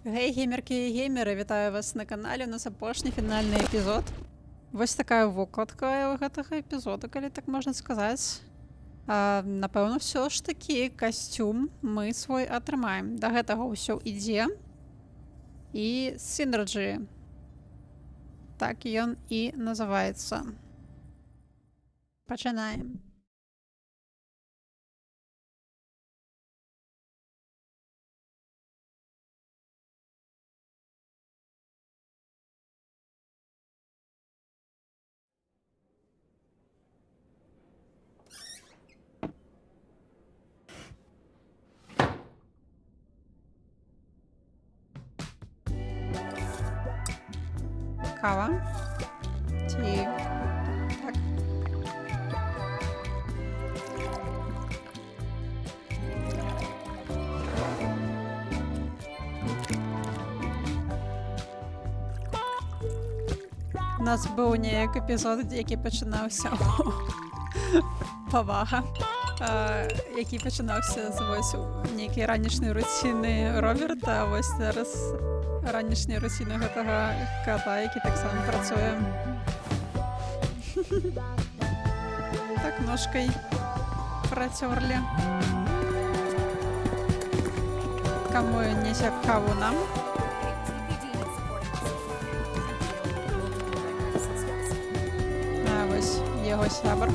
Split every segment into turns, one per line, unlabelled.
Гей, геймерки і геймери, вітаю вас на каналі. У нас апошній фінальний епізод. Ось така выкладка гэтага епізоду, калі так можна сказаць. Напэўна, все ж таки касцюм мы свой атрымаем. Да гэтага ўсё ідзе. І Synergy. Так ён і называецца. Пачынаем. Кава. Ці... Так. У нас быў неяк епізод, які пачынаўся павага, які пачынаўся з вось нейкай ранішняй руціны Роберта, а вось зараз ранішняя руціна гэтага кота, які таксама працуе. Так ножкай працёрлі. Каму нясе каву нам? А вось яго сябар.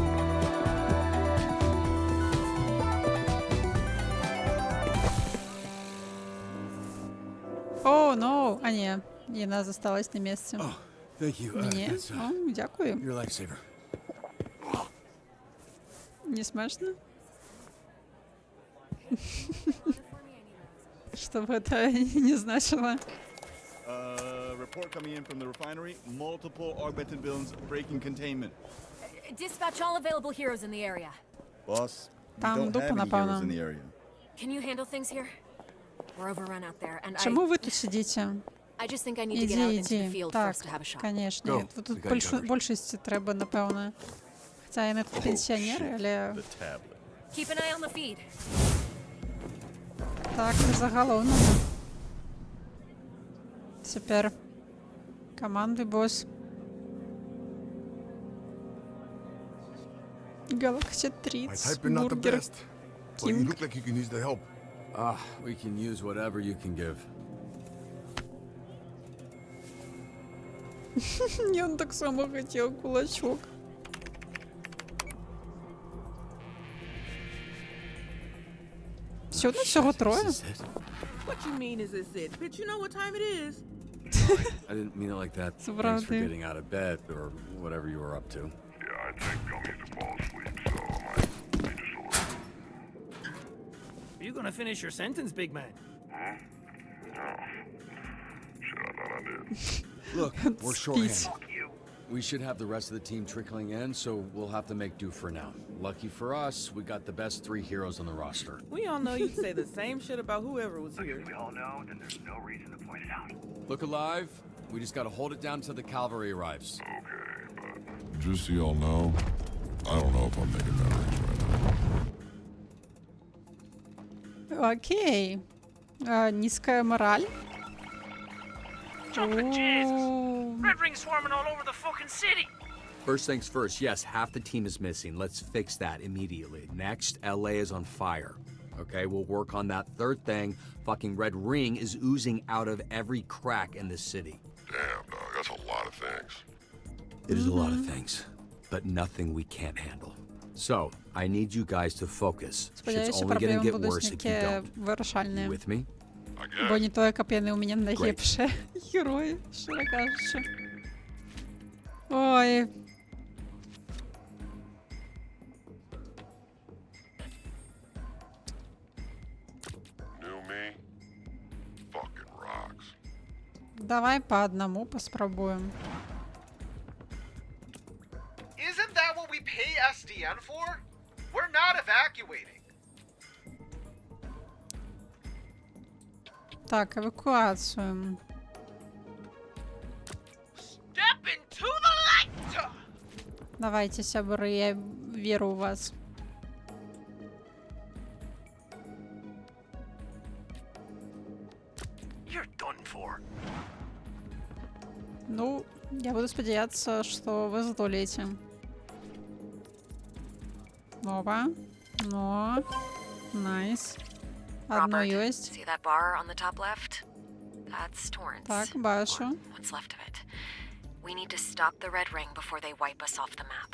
О, ну, а не, яна засталась на месцы. Мне? О, дякую. Не смешно? Что бы это не значило?
Report coming in from the refinery. Multiple augmented villains breaking containment.
Dispatch all available heroes in the area.
Boss, we
Там
don't
дупа,
have any
напевно.
heroes in the area.
Can you handle things here? We're overrun out there, and
Чому ви тут сидите?
I just think I need to get out
Іди,
into the
іди.
field for
Так,
us to have a shot.
конечно.
Go.
Тут
We got you covered.
більшості треба, напевно. Хоча я не тут пенсіонери, але...
The tablet.
Keep an eye on the feed.
Так, заголовно. Супер. Команды босс. Galaxy
I
30,
type you're not the
Burger
best, but you
King.
look like you can use the help.
We can use whatever you can give.
Я так само хотел кулачок. Всього всього троє?
This is it?
What you mean is this it? Bitch, you know what time it is?
I didn't mean it like that.
So
Thanks for
правда.
getting out of bed or whatever you were up to.
Yeah, I think I'll need to fall asleep, so I might be just a little.
You gonna finish your sentence, big man?
Shit, I thought I did.
Look, we're
Speech.
shorthanded. We should have the rest of the team trickling in, so we'll have to make do for now. Lucky for us, we got the best 3 heroes on the roster.
We all know you'd say the same shit about whoever was here.
We all know, then there's no reason to point it out.
Look alive. We just gotta hold it down till the cavalry arrives.
Okay, but just so y'all know, I don't know if I'm making memories right now.
Окей. Низкая мораль.
Jumping Jesus!
О,
Red Ring swarming all over the fucking city!
First things first, yes, half the team is missing. Let's fix that immediately. Next, LA is on fire. Okay, we'll work on that. Third thing, fucking Red Ring is oozing out of every crack in this city.
Damn, dog, that's a lot of things.
It is a lot of things, but nothing we can't handle. So, I need you guys to focus. Shit's
Сподіваюся,
only gonna
проблеми
get
будуть
worse if you
таке
don't. You
вирішальні.
with me?
I guess.
Бо не то, як я не у мене найліпше герої, щиро кажучи. Ой.
New me fucking rocks.
Давай по одному поспробуем.
Isn't that what we pay SDN for? We're not evacuating.
Так, евакуацію.
Step into the light!
Давайте, сябры, я веру в вас.
You're done for.
Ну, я буду сподіватися, що ви здолієте. Опа. Ну. Найс. Одно
Robert,
есть.
see that bar on the top left? That's Torrance.
Так, бачу.
Or what's left of it. We need to stop the Red Ring before they wipe us off the map.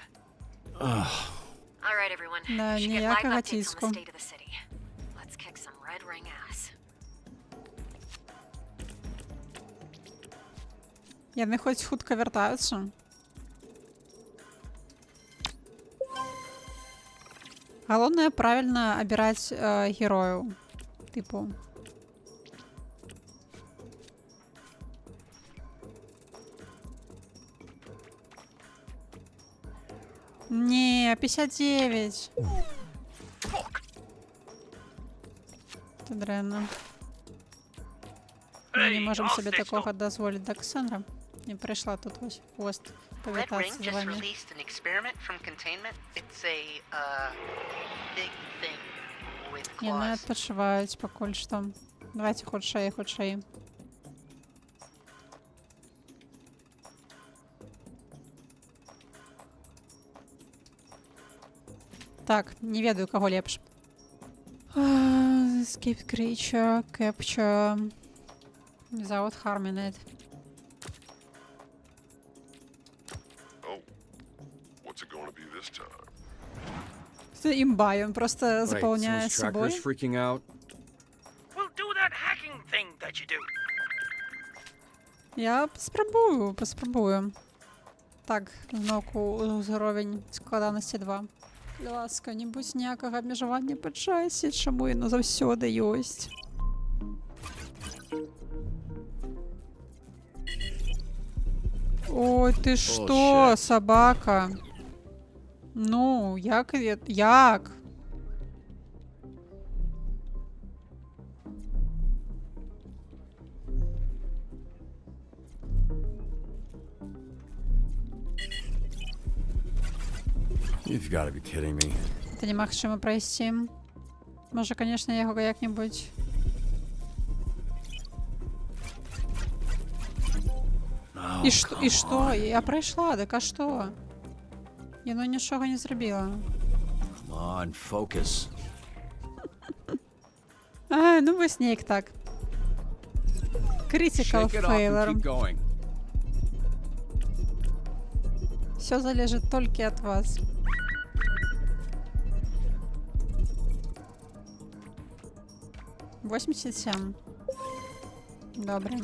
All right, everyone.
Да,
We should get live
ніякого
updates on
тиску.
the state of the city. Let's kick some Red Ring ass.
Яны хоць хутка вяртаюцца. Галоўнае правільна абіраць герояў. Тыпу. Не, 59. Це дрэнна. Ми не можемо собі такого дозволити. Да, Ксандра? Не прийшла тут ось хвост
Red Ring
повітатися з
just
вами.
released an experiment from containment. It's a big thing with
Не, не
claws.
відпочивають поки що. Давайте худшее, худшее. Так, не ведаю, кого лепш. Escape creature, capture. Without harming it.
Oh, what's it gonna be this time?
Це імба, він просто
Wait,
заповняє
someone's
собою.
tracker's freaking out.
We'll do that hacking thing that you do.
Я поспробую. Так, знову уровень складаності 2. Будь ласка, не будь ніякого обмежування по часі, чому воно завсюди єсть. Ой, ти що,
Bullshit.
собака? Ну, як?
You've got to be kidding me.
Це не максимум пройти. Може, конечно, я його як-небудь...
Oh,
І що?
come
І що?
on.
Я пройшла, так а що? Я ну нічого не зробила.
Come on, focus.
А, ну ви снейк так. Critical
Shake it off and
failure.
keep going.
Все залежит только от вас. $87. Добре.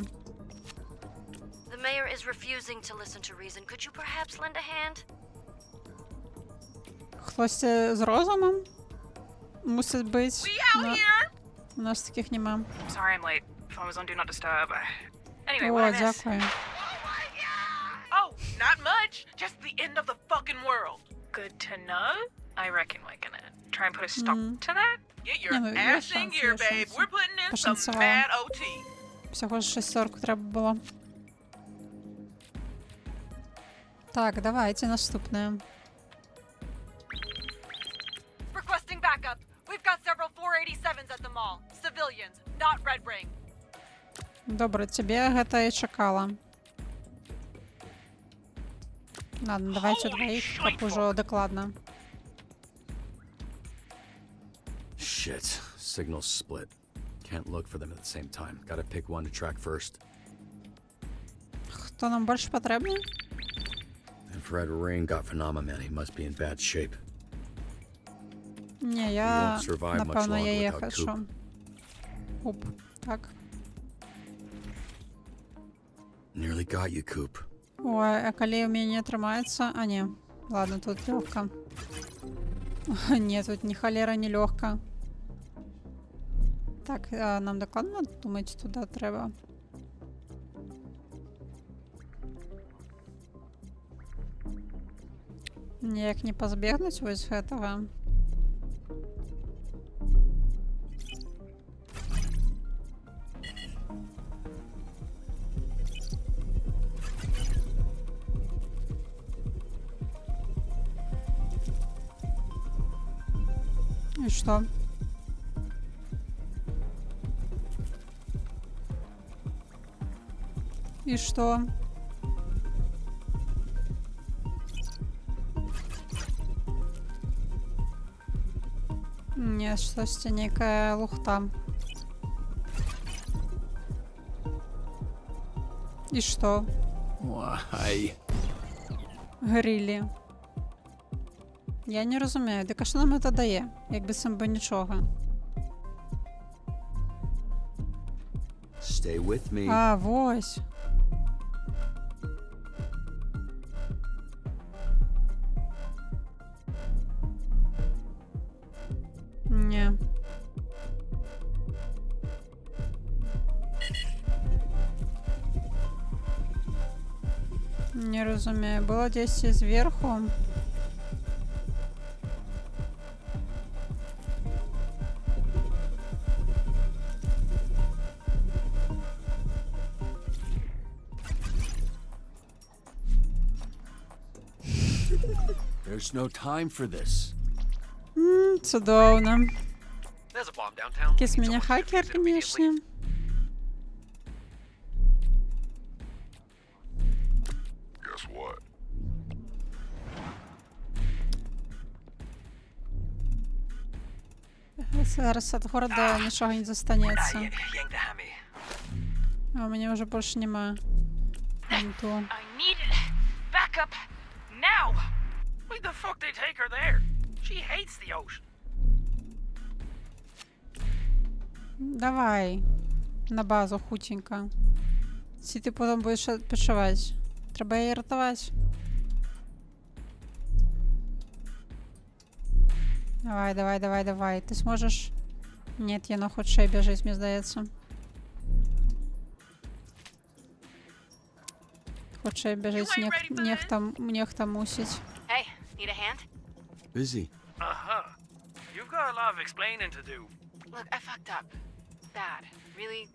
The mayor is refusing to listen to reason. Could you perhaps lend a hand?
Хтось з розумом? Мусить бути.
We out here!
У нас таких нема.
Sorry I'm late. Phone was on Do Not Disturb. Anyway,
О,
what I miss?
дякую.
Oh, not much. Just the end of the fucking world.
Good to know. I reckon we're gonna try and put a stop to that.
Get your
Не, ну, є
ass in
шанс,
gear,
є
babe.
шанс.
We're putting in some
Пошансувала.
mad OT.
Всього ж 6 треба було. Так, давайте наступне.
Requesting backup. We've got several 487s at the mall. Civilians, not Red Ring.
Добре, тебе гэта і чакала. Ладно, давайте двоих, как уже докладно.
Shit. Signals split. Can't look for them at the same time. Gotta pick one to track first.
Хто нам більше потрібний?
If Red Ring got Phenomenon, he must be in bad shape.
Ні, я,
won't survive much
напевно,
longer
я
without
хочу. Оп, так.
Nearly got you, Coop.
Ой, а коли у меня не тримається... А, ні. Ладно, тут легко. Ні, тут ні холера, ні легко. Так, а нам докладно думать, туди треба. Ніяк не позбегнуть ось гэтага. И что? И что? Нет, щось це некая лухта. І що?
Why?
Грилі. Я не розумію, де що нам це дає? Якби сам би нічого.
Stay with me.
А, вось. Ні. Не розумію. Було десь зверху.
There's no time for this.
Чудовно.
There's a bomb downtown.
Якийсь мене хакер, конечно.
Guess what?
Зараз від города нічого не застанеться.
Yanked the hammy.
А у мене вже більше нема. Вон
I need it. Backup. Now.
Why the fuck they take her there? She hates the ocean.
Давай. На базу, хутенько. Ці ти потім будеш відпочивати. Треба її рятувати. Давай, давай, давай, давай. Ти зможеш? Ні, я на худший біжить, мені здається. Худший біжить, нехта мусить.
Hey, need a hand?
Busy.
Uh-huh. You've got a lot of explaining to do.
Look, I fucked up. Bad. Really,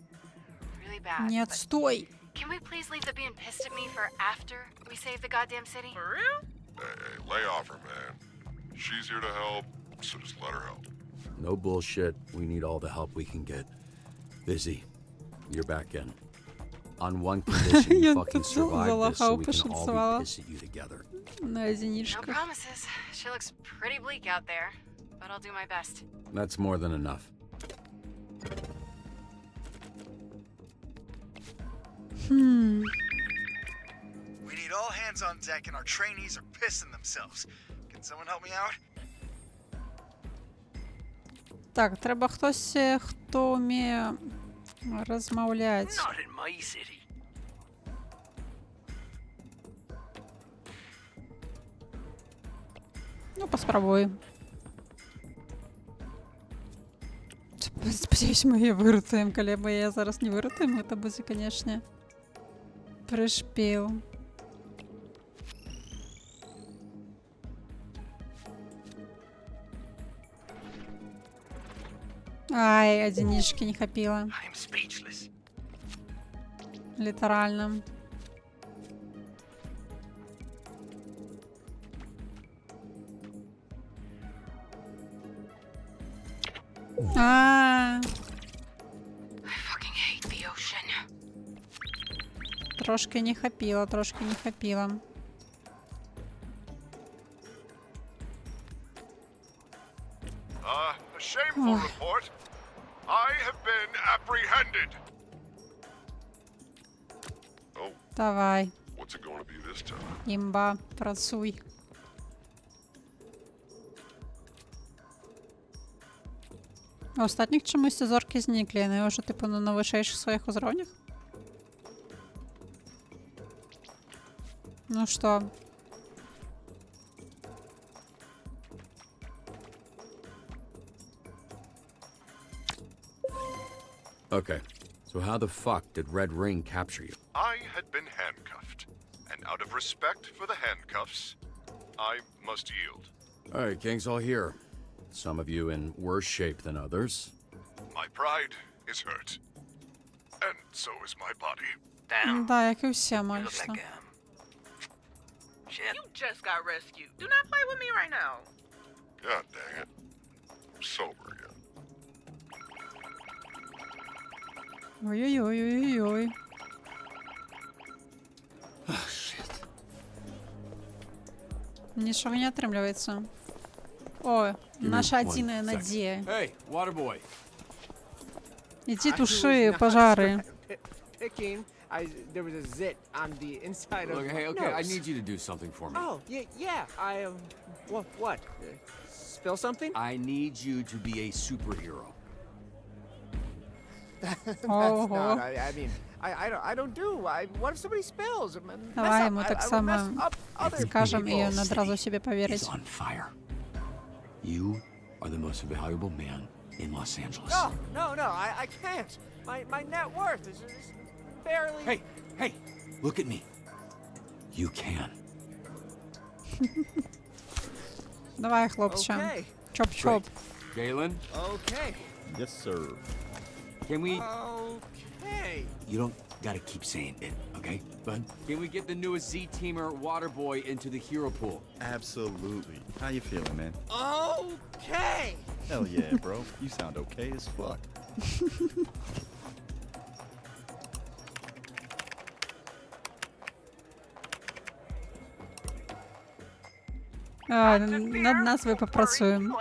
really bad.
Нет,
but
стой!
can we please leave the being pissed at me for after we save the goddamn city?
For real?
Hey, lay off her, man. She's here to help, so just let her help.
No bullshit. We need all the help we can get. Busy. You're back in. On one condition, you
Я
fucking
тут
survive this, so we can all
пошанцевала.
be pissed at you together.
На
No
единичках.
promises. She looks pretty bleak out there, but I'll do my best.
That's more than enough.
We need all hands on deck and our trainees are pissing themselves. Can someone help me out?
Так, треба хтось, хто вміє розмовляти.
Not in my city.
Ну, попробуй. Сподіваюсь, ми її вирутуємо, коли ми її зараз не вирутуємо, це буде, звісно, пришпіл. Ай, одинички не хапила.
I'm speechless.
Літерально. А,
I fucking hate the ocean.
трошки не хапила, трошки не хапила.
A shameful report. I have been apprehended. Oh,
Давай,
what's it going to be this time?
імба, працюй. У останніх чомусь ці зорки зникли, вони вже типу на вищих своїх уровнях. Ну що?
Okay. So how the fuck did Red Ring capture you?
I had been handcuffed, and out of respect for the handcuffs, I must yield.
All right, gang's all here. Some of you in worse shape than others.
My pride is hurt, and so is my body.
Damn.
Да, як і всі,
You look
майже.
like shit.
You just got rescued. Do not play with me right now.
God dang it. I'm sober again.
Ой-ой-ой-ой-ой. Ничего не отрымливается. О, наша одиная надея.
Hey, Waterboy.
Иди туши пожары.
Picking, there was a zit on the inside of
Look,
my
hey, okay, I
nose.
need you to do something for me.
Oh, yeah, I what? Spill something?
I need you to be a superhero.
That's
Ого.
not. I mean, I don't do. What if somebody spills?
Давай ему так само
other
скажем, и
people.
он одразу себе
He's
поверит.
on fire. You are the most valuable man in Los Angeles.
No, I can't. My net worth is barely.
Hey, look at me. You can.
Давай, хлопче.
Okay.
Чоп-чоп.
Galen,
Okay.
Yes, sir.
can we...
Okay.
You don't gotta keep saying it, okay, bud? Can we get the newest Z-Teamer Waterboy into the hero pool?
Absolutely. How you feeling, man?
Okay.
Hell yeah, bro. You sound okay as fuck.
Над назвою попрацюємо.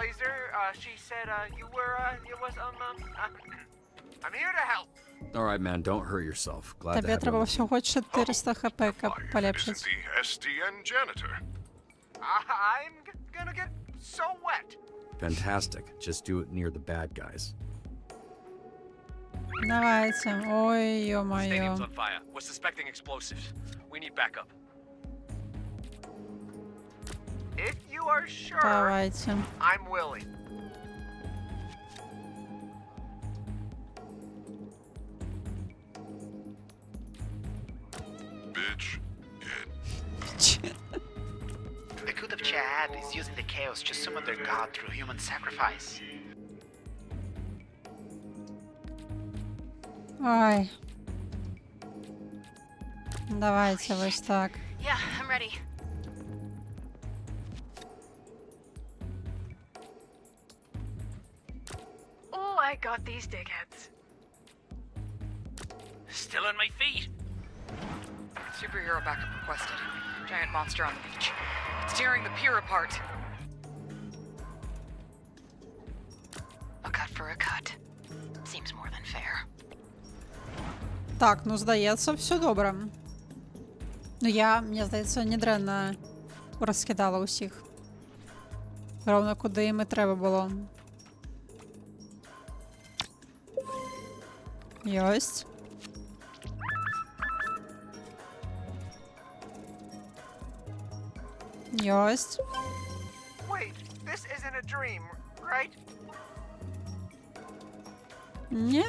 She said you was I'm here to help.
All right, man, don't hurt yourself. Glad to
Тобі
have you
треба
on the
всього 400 хп
Isn't
полепшити.
the SDN janitor?
I'm gonna get so wet.
team. Fantastic. Just do it near the bad guys.
Давайте. Ой, ё-моё.
Stadium's on fire. We're suspecting explosives. We need backup. If you are sure,
Давайте.
I'm willing.
Bitch.
The Good of Chad is using the chaos to summon their god through human sacrifice.
Ой. Давайте ось так.
Yeah, I'm ready.
Oh, I got these dickheads.
Still on my feet.
Superhero backup requested. Giant monster on the beach. It's tearing the pier apart.
A cut for a cut. Seems more than fair.
Так, ну здається, все добре. Ну я, мені здається, недренно розкидала усіх. Ровно куди їм і треба було. Єсть. Єсть.
Wait, this isn't a dream, right?
Ні,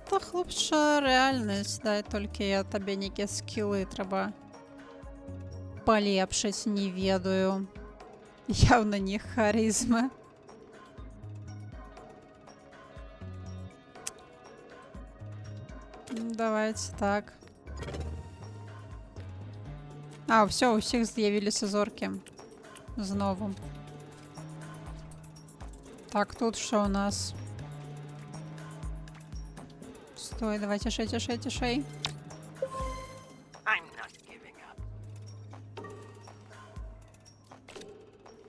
це, хлопче, реальність. Дай тільки я тобі некі скіли треба полепшить, не ведаю. Явно не харизма. Давайте так. А, все, у всіх з'явилися зорки. Знову. Так, тут що у нас? Стой, давай, тишей, тишей, тишей.
I'm not giving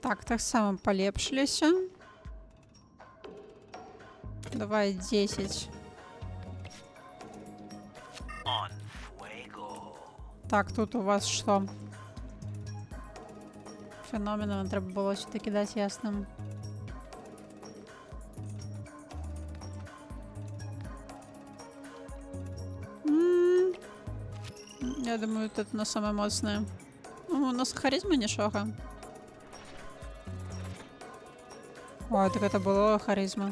up.
Так само полепшилися. Давай 10.
On fuego.
Так, тут у вас що? Феноменом треба було сюди кидати ясним. Я думаю, тут на саме моцне. Ну, у нас харизма нічого. Ой, так это було харизма.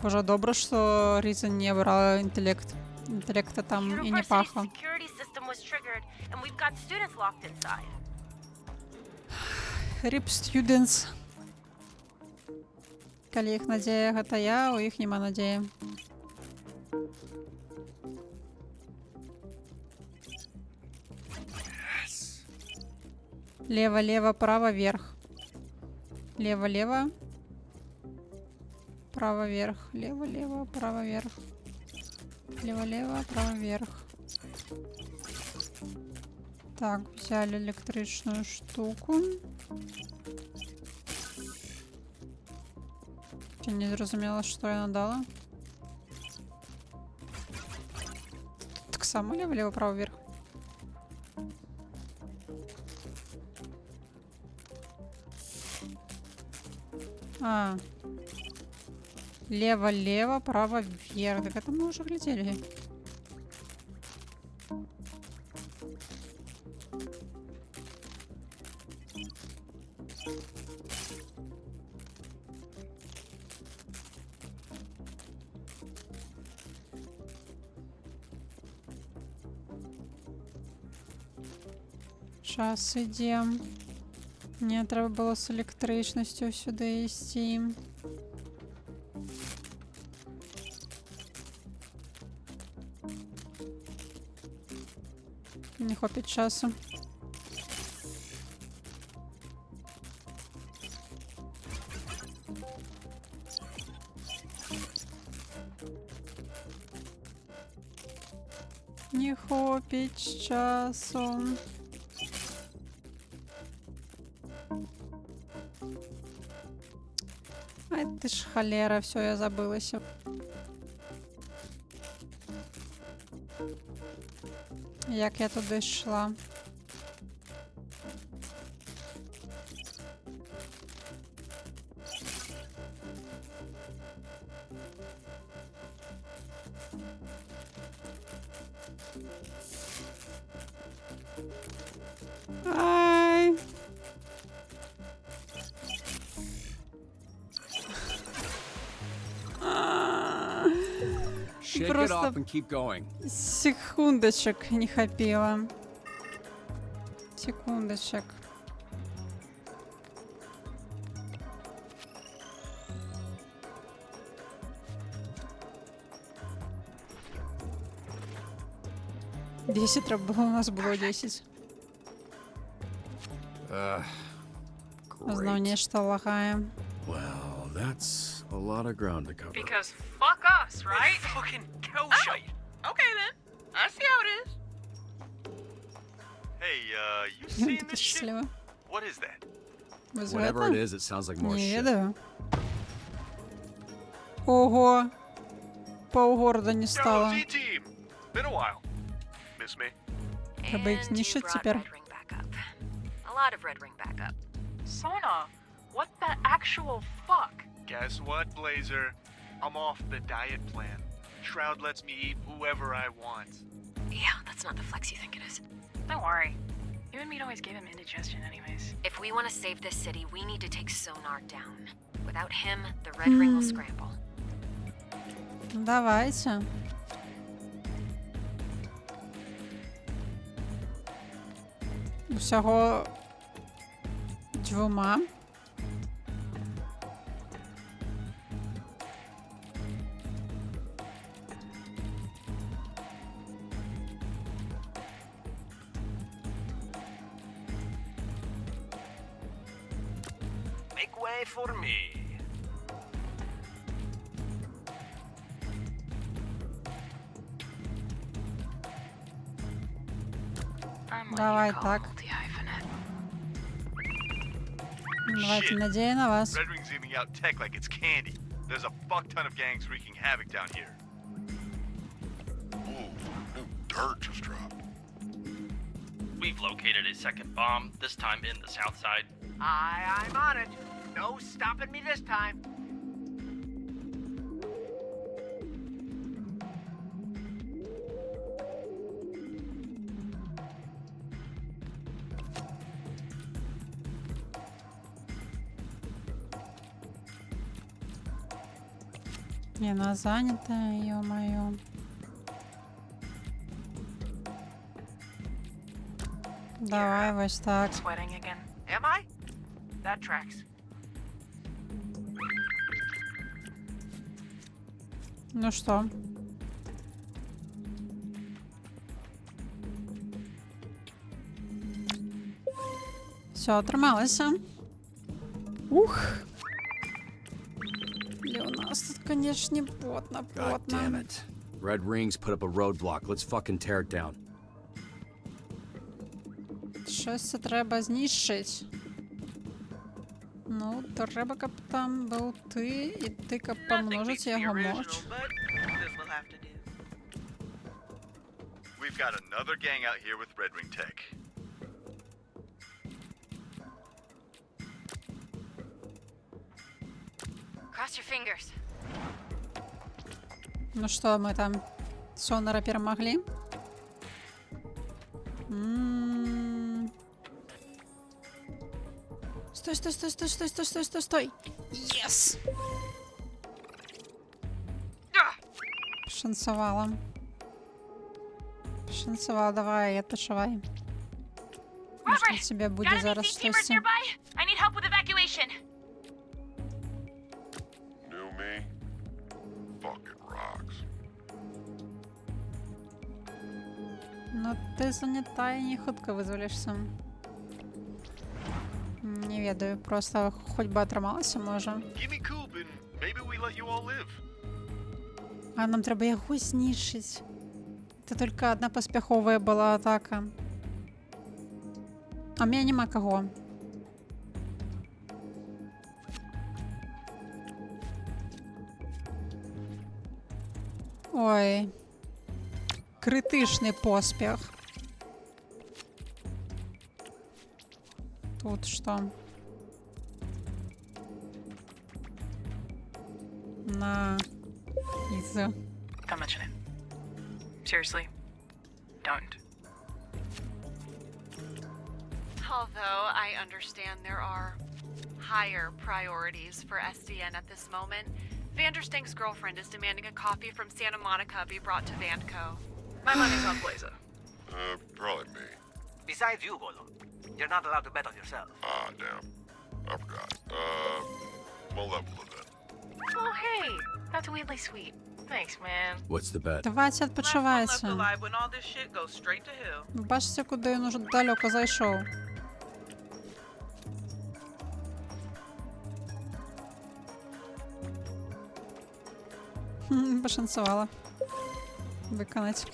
Боже, добре, що Різен не брала інтелект. Інтелекта там і не
University
пахло.
security system was triggered, and we've got students locked inside.
RIP students. Калі їх надія гэта я, у їх нема надії. Лево, лево, право, вверх. Лево, лево. Право, вверх. Лево, лево, право, вверх. Лево, лево, право, вверх. Так, взяли электричную штуку. Я не зрозуміла, що я надала. Так само ліво, ліво, право, вверх. А. Лево, лево, право, вверх. Так это мы уже глядели. Сейчас ідем. Мені треба було з електричністю сюди йти. Не хопить часу. Не хопить часу. Ай, ты ж холера, все, я забылась. Як я туди йшла? Ай.
Shake it
Просто
off and keep going.
секундочек не хопила. Секундочек. Десять треба було, у нас було 10. Знов нечто лагає.
Well, that's a lot of ground to cover.
Because fuck us, right?
Fucking cow shite.
Okay then. I see how it is.
Hey, you
Я
seeing
така
this shit?
щаслива.
What is that?
Ви
Whatever
знаєте?
it is, it sounds like more
Не
shit.
ведаю. Ого. Полгорода не
Yo,
стало.
Z-Team! Been a while. Miss me?
Треба їх
And you
знищити
brought
тепер.
Red Ring back up. A lot of Red Ring back up.
Sona, what the actual fuck?
Guess what, Blazer? I'm off the diet plan. Shroud lets me eat whoever I want.
Yeah, that's not the flex you think it is.
Don't worry. You and me'd always give him indigestion anyways.
If we want to save this city, we need to take Sonar down. Without him, the Red Ring will scramble.
Давайте. Усього двома.
Make way for me.
I'm letting
Давай
you call
так.
multi-hyphenate.
Давайте,
Shit.
надеюсь на вас.
Red Ring's giving out tech like it's candy. There's a fuck ton of gangs wreaking havoc down here.
Ooh, new dirt just dropped.
We've located a second bomb, this time in the south side.
I'm on it. No stopping me this time.
Не, она занята, ё-моё. Давай, вот так.
Sweating again.
Am I? That tracks.
Ну что? Все, трималася. Ух. Или у нас тут, конечно, плотно,
God damn
плотно.
it. Red Ring's put up a roadblock. Let's fucking tear it down.
Щось це треба знищити. Ну, треба, каб там був ти, і ти, каб помножити його мощь.
We've got another gang out here with Red Ring tech.
Cross your fingers.
Ну что, мы там Сонора перемогли? Стой, стой, стой, стой, стой, стой, стой, стой, стой. Yes! Шансовала. Шансовала, давай, отпочивай. Может, тебе будет зараз щось.
I need help with evacuation.
New me? Fucking rocks.
Ну, ти занята і не хутко визволишся. Не ведаю, просто хоч би отрималася, може.
Give me Coop and maybe we let you all live.
А нам треба його знищити. Це тільки одна поспіхова була атака. А в мене нема кого. Ой. Критичний поспіх. Тут що? На. Із.
Don't mention it. Seriously, don't.
Although I understand there are higher priorities for SDN at this moment, Vanderstink's girlfriend is demanding a coffee from Santa Monica be brought to Vanco.
My money's on Blazer.
Probably me.
Besides you, Golem, you're not allowed to bet on yourself.
Ah, damn. I forgot. Malevolent then.
Oh, hey. That's weirdly sweet. Thanks, man.
What's the bet?
Давайте відпочивайте.
when all this shit goes straight to hell.
Бачите, куди він уже далеко зайшов. Пошансувала. Виконати.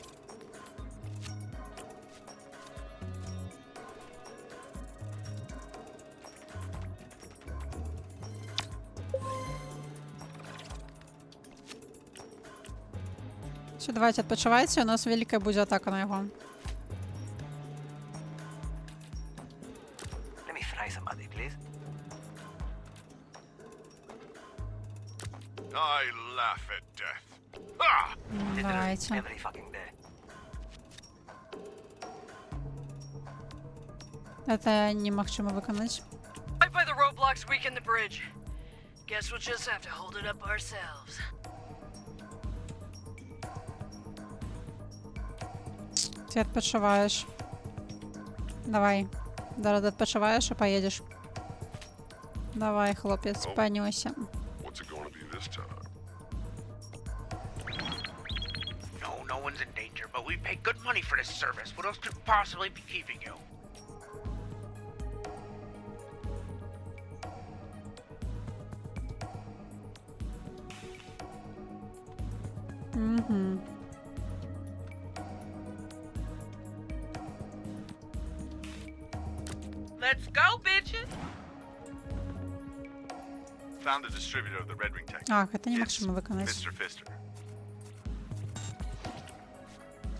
Все, давайте відпочивайте, у нас велика буде атака на його.
Let me fry somebody, please.
I laugh at death. Ah!
Давайте.
Every fucking day.
Это немагчыма выконаць.
Right by the roadblocks, weaken the bridge. Guess we'll just have to hold it up ourselves.
Ты отпочиваешь. Давай. Зараз отпочиваешь и поедешь. Давай, хлопец, понёсся.
What's it gonna be this time?
No one's in danger, but we pay good money for this service. What else could possibly be keeping you?
Угу.
Let's go, bitches!
Found the distributor of the Red Ring tech.
Ах, это немагчыма выканаць.
Mr. Fister.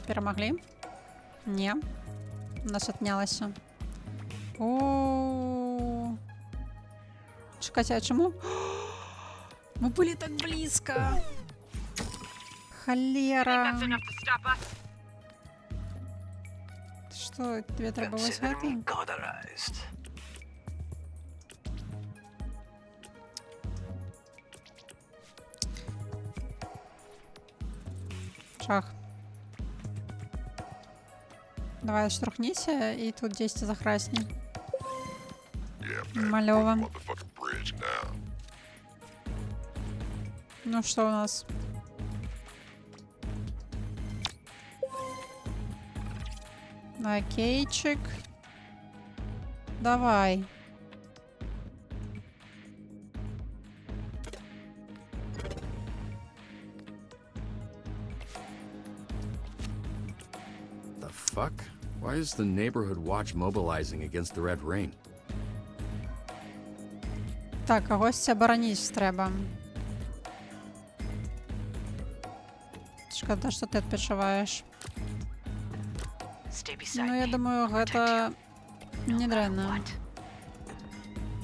Перамаглі? Не. У нас отнялася. О. Чекайте, а чему? Мы были так близко. Холера.
That's enough to stop us.
Что, тебе требовалось
Consider me
это?
cauterized.
Шах. Давай штурхнися, и тут 10 захрасни.
Yeah, man.
Малёва.
Motherfucking bridge now.
Ну что у нас? Окейчик. Давай.
The fuck? Why is the neighborhood watch mobilizing against the Red Ring?
Так, а гостя боронить треба. Шкода, що ти відпочиваєш.
Stay beside
Ну, я
me.
думаю, гэта не дрэнна.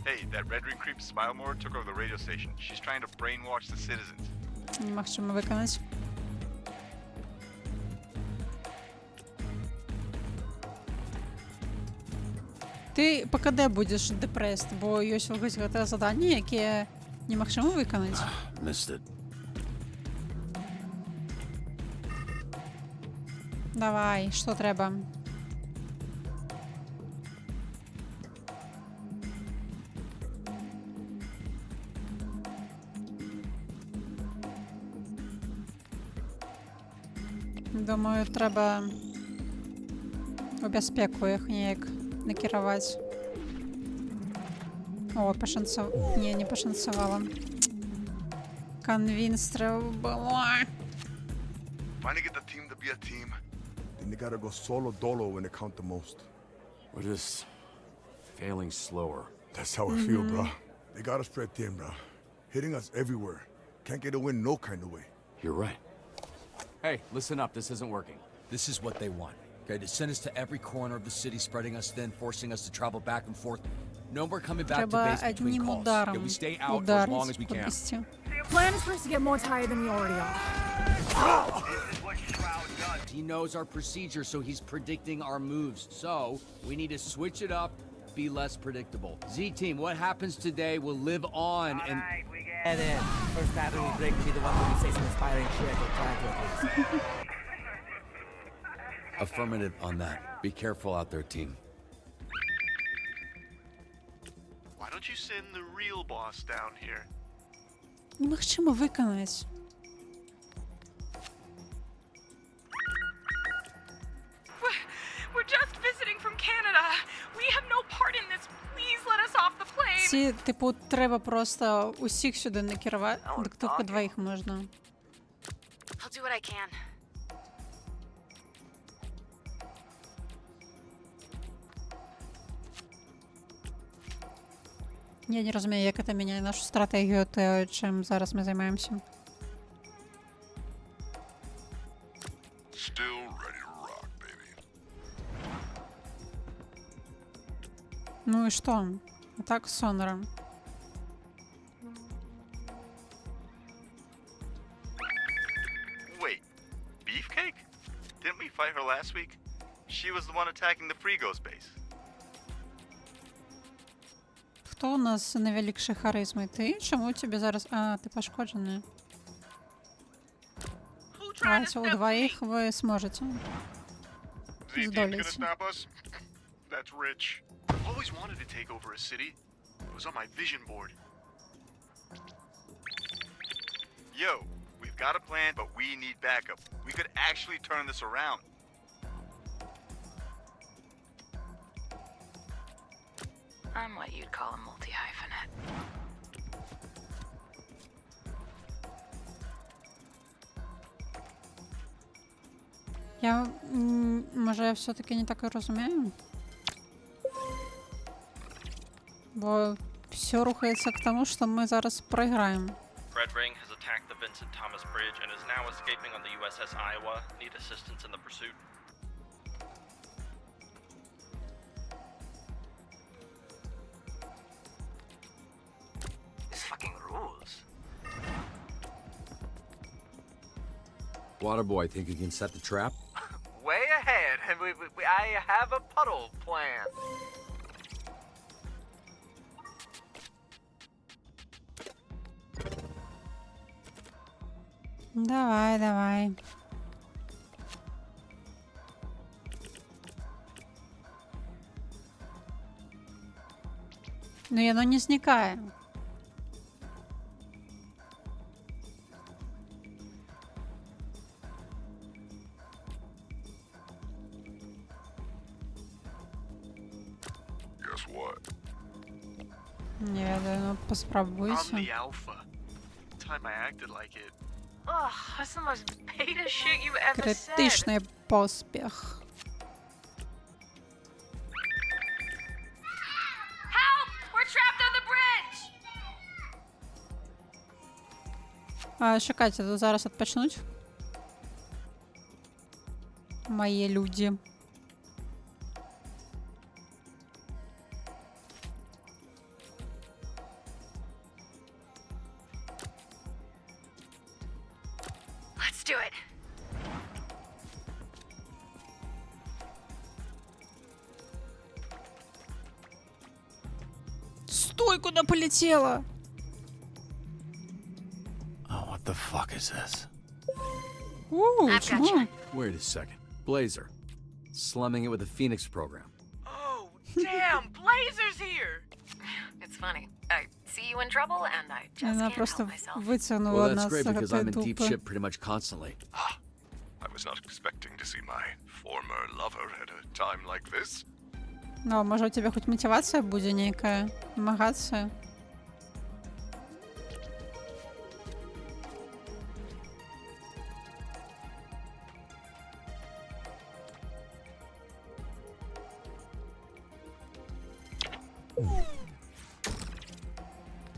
Hey, that Red Ring creep Smilemore took over the radio station. She's trying to brainwash the citizens.
Немагчыма выканаць. Ты па КД будзеш дэпрэст, бо ёсць вось гэтае заданне, якія немагчыма выканаць.
Missed it.
Давай, што трэба? Думаю, трэба у бяспеку іх неяк накіраваць. О, Не, не пашанцавала. Канвінс трэба было.
Finally get the team to be a team. Then they gotta go solo dolo when they count the most.
We're just failing slower.
That's how I feel, bro. They got us spread thin, bro. Hitting us everywhere. Can't get a win no kind of way.
You're right.
Hey, listen up. This isn't working. This is what they want. Okay, to send us to every corner of the city, spreading us thin, forcing us to travel back and forth. No more coming back to
Треба
base between
одним
calls.
ударом
Okay, we stay out for as long as we can.
кудысьці.
Plan is for us to get more tired than we already are.
He knows our procedure, so he's predicting our moves. So, we need to switch it up, be less predictable. Z-Team, what happens today will live on and...
we get it. First battle we break, be the one where we say some inspiring shit or try to at least.
Affirmative on that. Be careful out there, team.
Why don't you send the real boss down here?
Немагчыма выканаць.
We're just visiting from Canada. We have no part in this. Please let us off the plane.
Ці, типу, треба просто усіх сюди накерувати. Так тільки двоїх можна.
I'll do what I can.
Я не розумію, як це міняє нашу стратегію, те, чим зараз ми займаємося.
Still ready to rock, baby.
Ну і що? Атак Сонора.
Wait, Beefcake? Didn't we fight her last week? She was the one attacking the Frigos base.
Хто у нас найвеликший харизми? Ти? Чому тобі зараз... А, ти пошкоджений. Давайте у двоїх ви зможете.
Z-Team's gonna
Здоліться.
stop us? That's rich. Always wanted to take over a city. It was on my vision board.
Yo, we've got a plan, but we need backup. We could actually turn this around.
I'm what you'd call a multi-hyphenate.
Може, я все-таки не так і розумію? Бо все рухається к тому, що ми зараз програємо.
Red Ring has attacked the Vincent Thomas Bridge and is now escaping on the USS Iowa. Need assistance in the pursuit.
These fucking rules.
Waterboy, think you can set the trap?
Way ahead, and I have a puddle plan.
Давай, давай. Ну, яно не зникає.
Guess what?
Не ведаю, ну
I'm
поспробуйте.
the alpha. Time I acted like it.
Ugh, that's the most beta shit you've ever said.
Критичний поспіх.
Help! We're trapped on the bridge!
Чекайте, тут зараз відпочнуть. Мої люди.
Let's do it.
Стой, куда полетела?
Oh, what the fuck is this?
Чему?
Wait a second. Blazer. Slumming it with the Phoenix program.
Oh, damn, Blazer's here!
It's funny. I see you in trouble, and I just
Она
can't
просто
help myself.
вытянула
Well, that's
нас
great
с
because I'm
этой
in deep
дупы.
shit pretty much constantly.
I was not expecting to see my former lover at a time like this.
Ну, може у тебя хоть мотивация будет некая? Мотивация?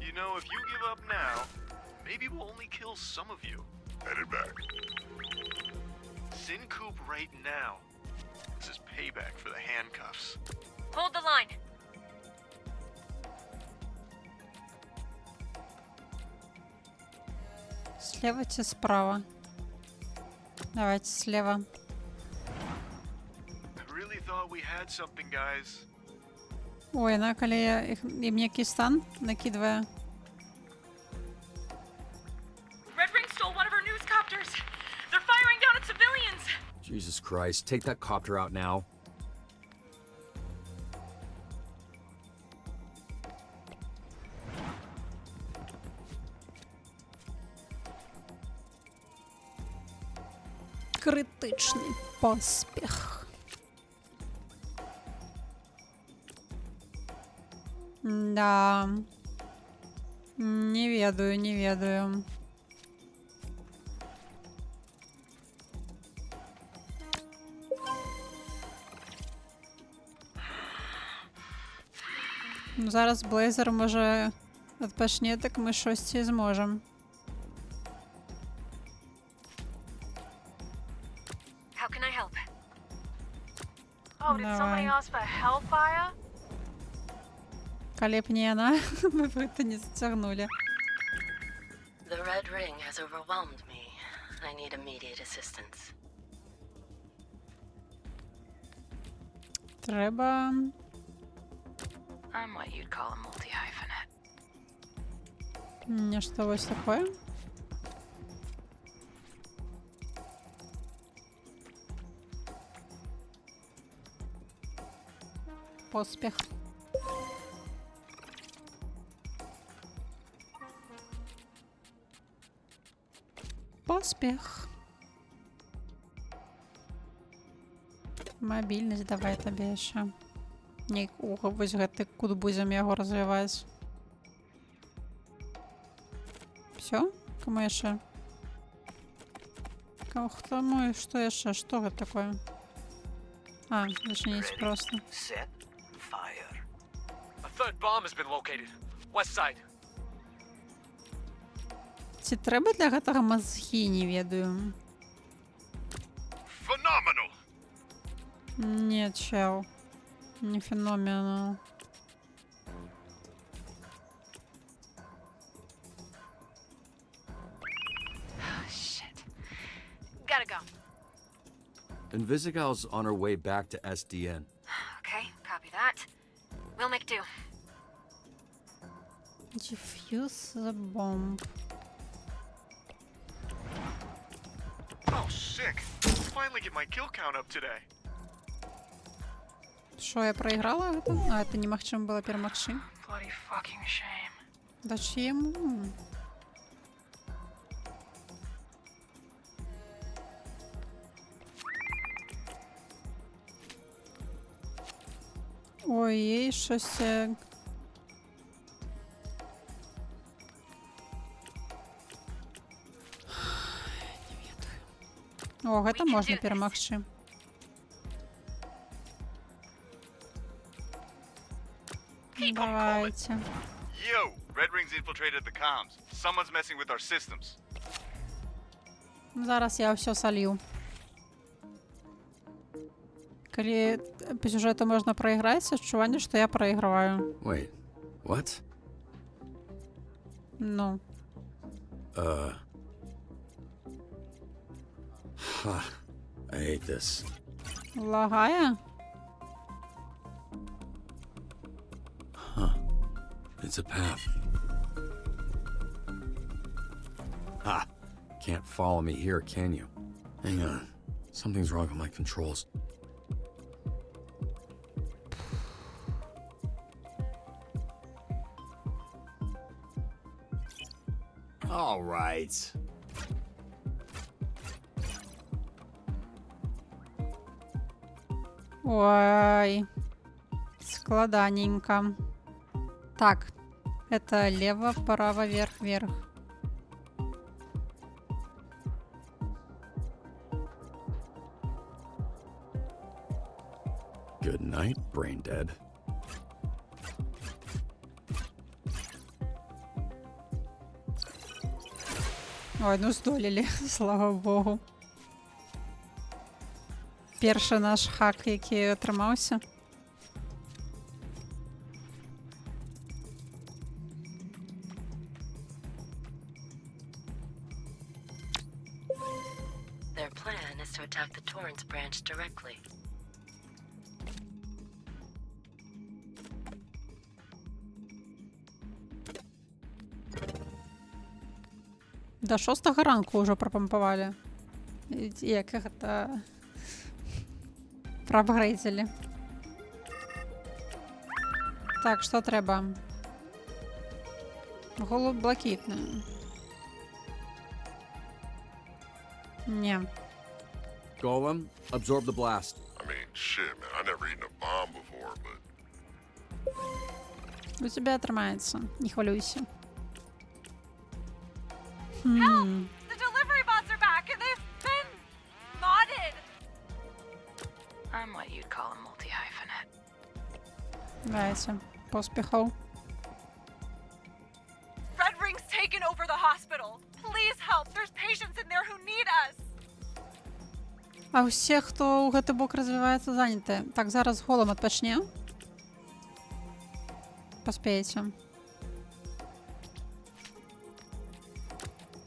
You know, if you give up now, maybe we'll only kill some of you.
Headed back.
Sin Coop right now. This is payback for the handcuffs.
Hold the line.
Слева тебе справа. Давайте слева.
I really thought we had something, guys.
Ой, на коли я им некий стан накидываю.
Red Ring stole one of our news copters. They're firing down at civilians.
Jesus Christ. Take that copter out now.
Критичний поспіх. Да. Не ведаю, не ведаю. Ну, зараз Блейзер може відпочне, так ми щось і зможемо.
How can I help?
Oh, did somebody
Давай.
ask for Hellfire?
Коли б не она, мы бы это не затягнули.
The Red Ring has overwhelmed me. I need immediate assistance.
Треба...
I'm what you'd call a multi-hyphenate.
Не что ось такое. Поспех. Поспех. Мобільність давай тобі ще. Ні, вось гэты куд будзем яго развіваць. Все? Кому яшчэ? Хто мой? Што яшчэ? Што гэта такое? А, зачиніць просто.
Set fire.
A third bomb has been located. West side.
Ці трэба для гэтага мазгі, не ведаю.
Phenomenal!
Не, чел. Не феноменал.
Shit. Gotta go.
Invisigal's on her way back to SDN.
Okay, copy that. We'll make do.
Defuse the bomb.
Oh, sick. Finally get my kill count up today.
Що, я проіграла гэта? А, это немагчыма было перамагчы.
Bloody fucking shame.
Да чему? Ой, щось... О, гэта можна перамагчы. Давайте.
Yo, Red Ring's infiltrated the comms. Someone's messing with our systems.
Зараз я все солью. Коли по сюжету можна проіграти, відчування, що я проіграю.
Wait, what?
Ну.
I hate this.
Лагає?
It's a path. Ah, can't follow me here, can you? Hang on. Something's wrong with my controls. All right.
Ой. Складаненько. Так. Это лево, право, вверх, вверх.
Good night, brain dead.
Ой, ну здолели, слава Богу. Перший наш хак, який отримався.
Their plan is to attack the Torrance branch directly.
До 6 ранку уже пропомпували. Як это проапгрейдили. Так, що треба? Голуб блакитний. Не.
Golem, absorb the blast.
I mean, shit, man. I never eaten a bomb before, but
У тебе тримається. Не хвилюйся.
The delivery bots are back and they've been modded.
I'm what you'd call a multi-hyphenate.
Давайте. Поспіхов.
Red Ring's taken over the hospital. Please help. There's patients in there who need us.
А усі, хто у гэты бок розвивається, зайняті. Так, зараз голом відпочне. Поспієте.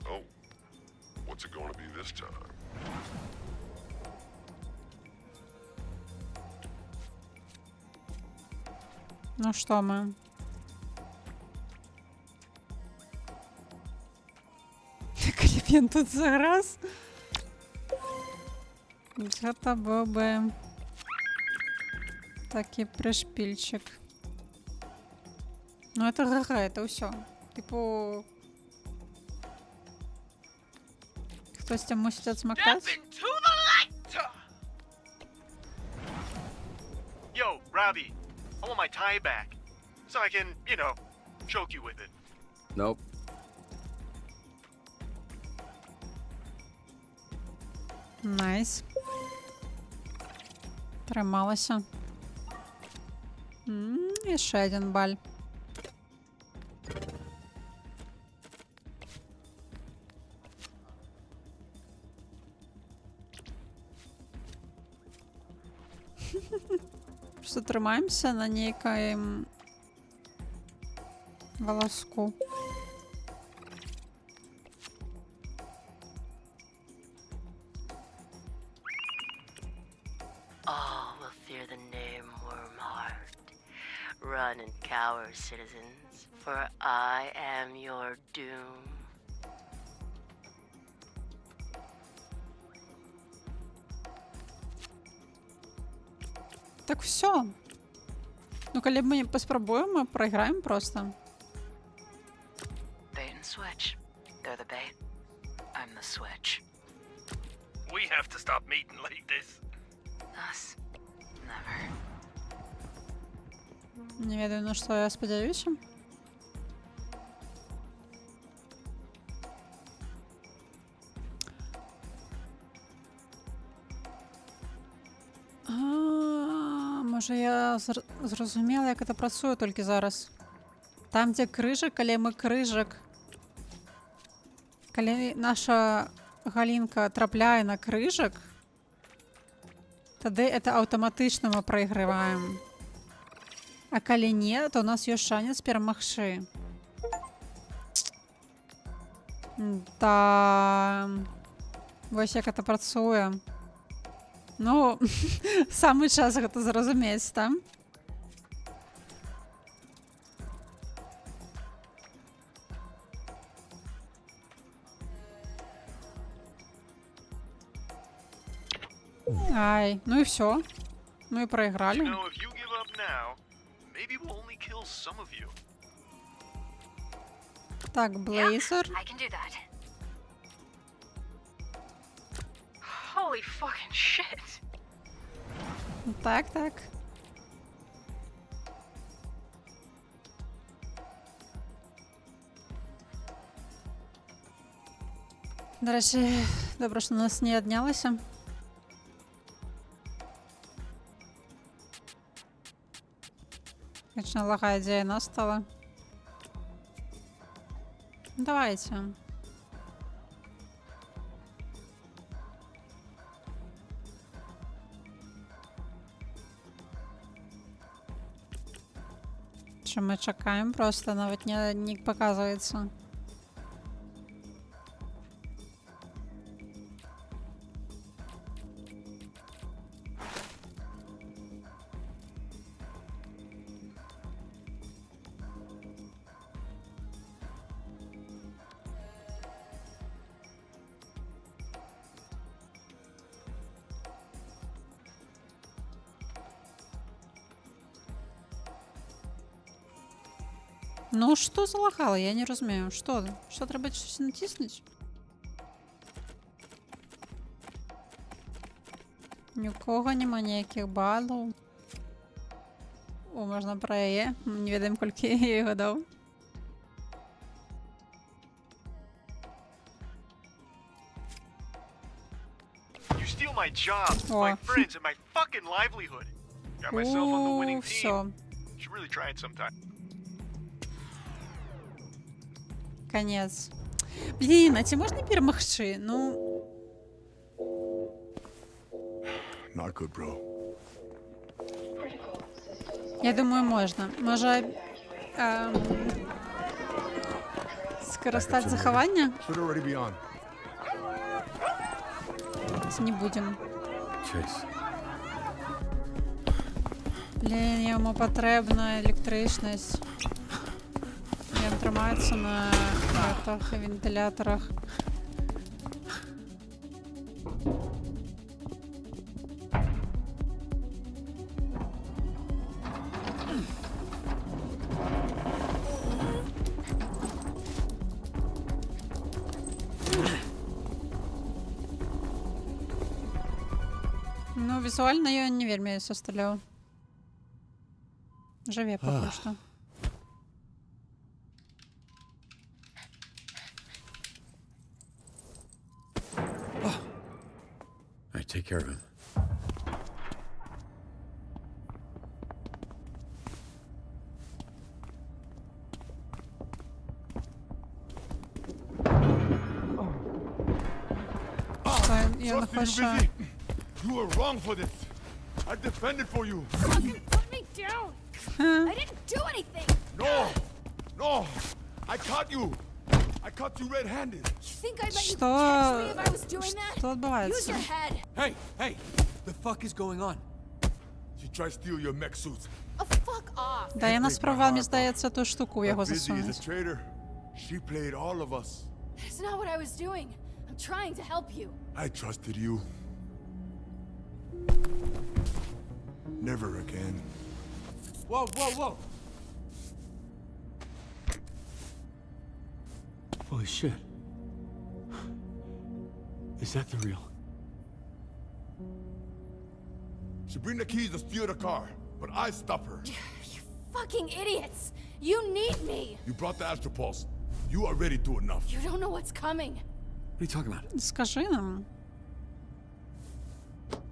oh, what's it going to be this time?
Ну що ми? Коли він тут заграз. Гэта був би такий пришпільчик. Ну это ГГ, это все. Типу... Хтось там мусить отсмоктать?
To the light! Yo, Robbie, I want my tie back. So I can, you know, choke you with it.
Nope.
Найс. Трималася. І ще один баль. Просто тримаємося на нейкому волоску.
All will fear the name Wormheart. Run and cower, citizens, for I am your doom.
Так все. Ну, коли ми поспробуємо, проіграємо просто.
Bait and switch. They're the bait. I'm the switch.
We have to stop meeting like this.
Us. Never.
Не ведаю, на що я сподіваюся. Може я зрозуміла, як це працює тільки зараз. Там, де крижик, коли ми крижик, коли наша галінка трапляє на крыжак, тады это аўтаматычна мы прайграваем. А калі не, то у нас ёсць шанец перамагчы. Да. Вось як гэта працуе. Ну, самы час гэта зразумець, там. Ай, ну і все. Ну і проіграли.
You know, if you give up now, maybe we'll only kill some of you.
Так, Блейзер.
I can do that. Holy fucking shit.
Так, так. До речі, добре, що нас не однялося. Конечно, лагая идея настала. Давайте. Що ми чекаємо, просто навіть не показується. Ну, що залагало? Я не розумію. Що? Що треба щось натиснути? Ні у кого нема ніяких балів. О, можна про її. Не відомо, скільки я його дав.
You steal my jobs, my friends, and my fucking livelihood. Got myself on the winning team. Should really try it sometime.
Конец. Блін, а ці можна перемогчи? Ну...
Not good, bro.
Я думаю, можна. Може... скористати заховання?
Should already be on.
Не будем.
Chase.
Блін, йому потрібна електричність. Він тримається на вентиляторах. Ну, візуально я не вельми состреляв. Живе поки що.
Alright, take care of him.
Я не хочу.
You were wrong for this. I defended for you.
Fucking put me down. I didn't do anything.
No, no. I caught you. I caught you red-handed.
You think I'd let you catch me if I was doing that?
Что отбывается?
Use your head.
Hey, hey! The fuck is going on?
She tried to steal your mech suits.
Oh, fuck off.
Да, я спробував, мені здається, ту штуку в його
Busy is a
засунути.
traitor. She played all of us.
That's not what I was doing. I'm trying to help you.
I trusted you. Never again.
Whoa, whoa, whoa! Holy shit. Is that the real?
She bring the keys to steal the car, but I stop her.
You fucking idiots. You need me.
You brought the Astro Pulse. You already do enough.
You don't know what's coming.
What are you talking about?
Скажи нам.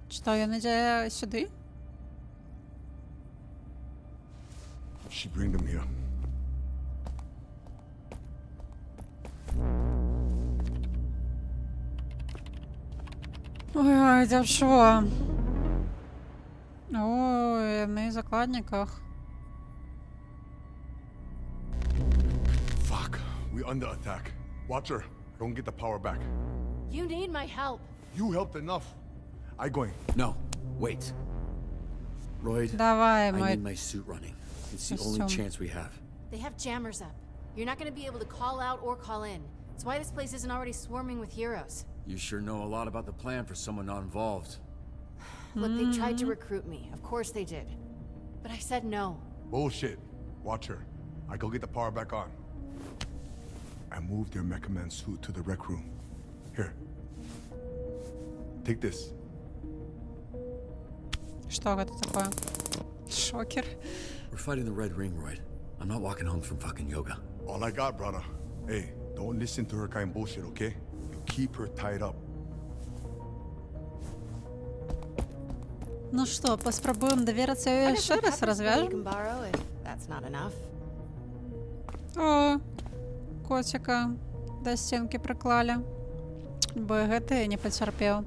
Що, я надію сюди?
She bring them here.
Ой, це що? Ой, на закладниках.
Fuck. We under attack. Watcher, don't get the power back.
You need my help.
You helped enough. I going.
No, wait. Royd,
Давай,
I
мой
need my suit running. It's the only
костюм.
chance we have.
They have jammers up. You're not gonna be able to call out or call in. It's why this place isn't already swarming with heroes.
You sure know a lot about the plan for someone not involved.
Look, they tried to recruit me. Of course they did. But I said no.
Bullshit. Watcher, I go get the power back on. I moved their Mecha Man suit to the rec room. Here. Take this.
Что это такое? Шокер.
We're fighting the Red Ring, Royd. I'm not walking home from fucking yoga.
All I got, brother. Hey, don't listen to her kind of bullshit, okay? You keep her tied up.
Ну что, поспробуем довериться
I
еще
got
раз,
some peppers that you
развяжем?
can borrow if that's not enough.
О, котика до стенки приклали. БГТ не потерпел.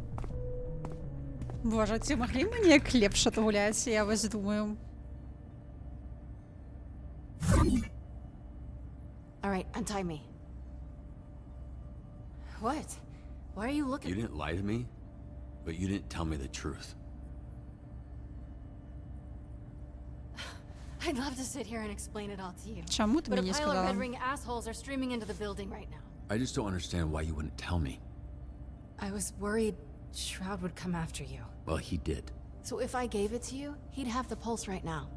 Боже, ці могли мені лепше гуляти, я ось думаю.
All right, untie me. What? Why are you looking?
You didn't lie to me, but you didn't tell me the truth.
I'd love to sit here and explain it all to you.
Чому ти
But a
мені
pile of
сказала?
Red Ring assholes are streaming into the building right now.
I just don't understand why you wouldn't tell me.
I was worried Shroud would come after you.
Well, he did.
So if I gave it to you, he'd have the pulse right now.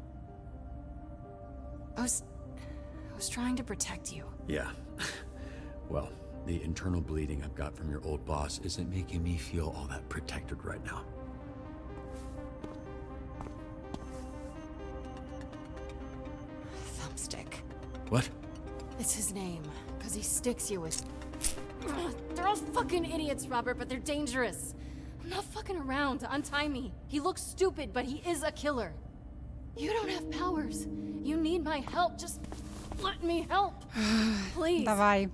I was trying to protect you.
Yeah. Well, the internal bleeding I've got from your old boss isn't making me feel all that protected right now.
Thumbstick.
What?
It's his name, because he sticks you with... Ugh, they're all fucking idiots, Robert, but they're dangerous. I'm not fucking around. Untie me. He looks stupid, but he is a killer. You don't have powers. You need my help. Just let me help. Please.
Давай.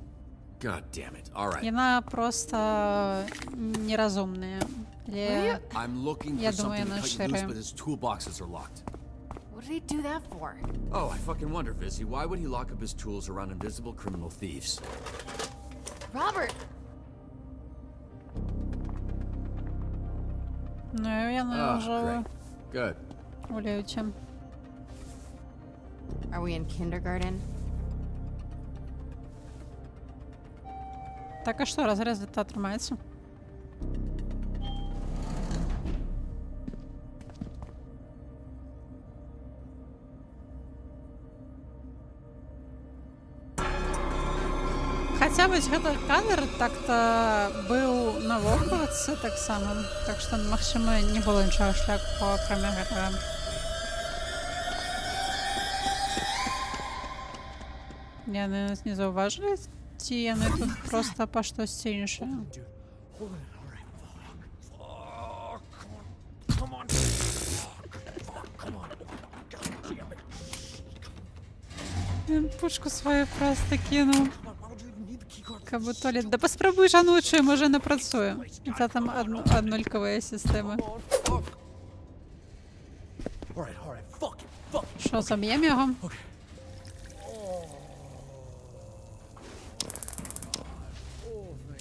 God damn it. All right.
Яна просто неразумная. Или...
I'm looking
Я
for
думаю,
something to
она
cut you loose,
шире.
but his toolboxes are locked.
What did he do that for?
Oh, I fucking wonder, Vizzy. Why would he lock up his tools around invisible criminal thieves?
Robert!
Ну, Яна
Oh,
уже
great. Good.
у люті.
Are we in kindergarten?
Так, а що, розрез та тримається? Хаця вось гэты кадр так-то быў на вокладцы таксама, так што, магчыма, не было іншага шляху, акрамя гэтага. Яны нас не заўважылі? Ці яны тут проста па штосьці іншае? Ён пушку сваю проста кінуў. Каб бы то ли... Да паспрабуй жаночую, можа не працуе. Це там аднолькавыя сістэмы. Що, заб'ем його?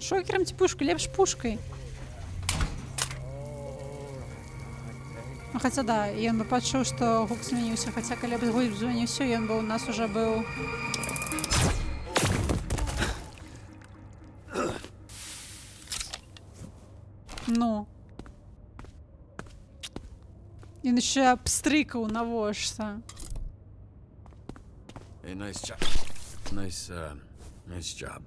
Шокером ці пушкой, лепш пушкой. Ну, хаця да, ён бы пачуў, што гук змяніўся, хаця калі б гук змяніўся, ён бы у нас уже быў... Ну. Ён яшчэ абстрыкаў навошта.
Hey, nice job. Nice job.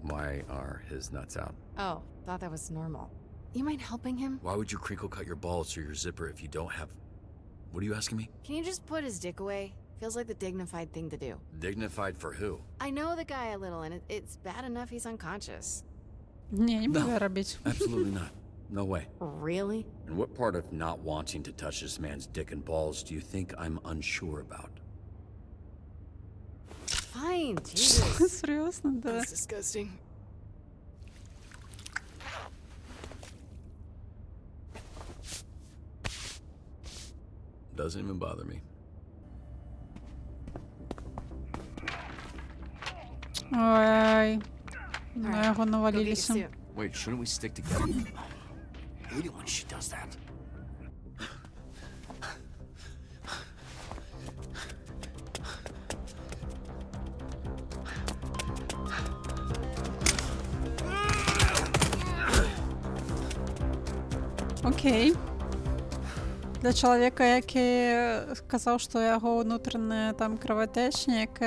Why are his nuts out?
Oh, thought that was normal. You mind helping him?
Why would you crinkle cut your balls through your zipper if you don't have... What are you asking me?
Can you just put his dick away? Feels like the dignified thing to do.
Dignified for who?
I know the guy a little, and it's bad enough he's unconscious.
Не, не буду робить.
Absolutely not. No way.
Really?
And what part of not wanting to touch this man's dick and balls do you think I'm unsure about?
Fine, Jesus.
Серьезно, да.
That's disgusting.
Doesn't even bother me.
Ой, на його навалилися.
Wait, shouldn't we stick together? I hate it when she does that.
Окей. Для чоловіка, який сказав, що його внутрішнє там кровотечник,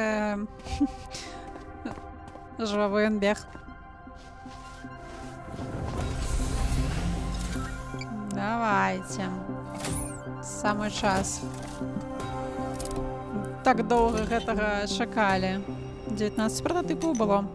жвавий він біг. Давайте. Самый час. Так довго гэтага чакалі. 19 прототипів було.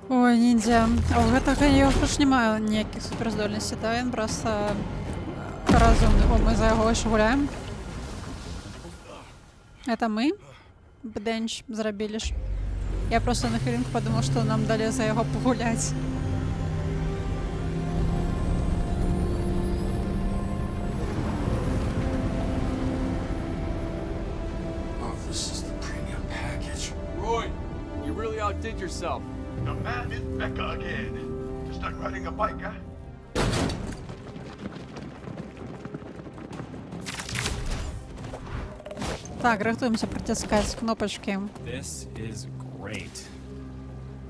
Ой, ніндзя. А у гэтага його ж немає ніяких суперздольностей, да? Він просто розумний. О, ми за його ще гуляємо. Это ми? Бденч зробили ж. Я просто на хвилинку подумав, що нам дали за його погулять.
Roy, you really outdid yourself.
The man is Becca again. Just like riding a bike, huh?
Так, рихтуємося притискати кнопочки.
This is great.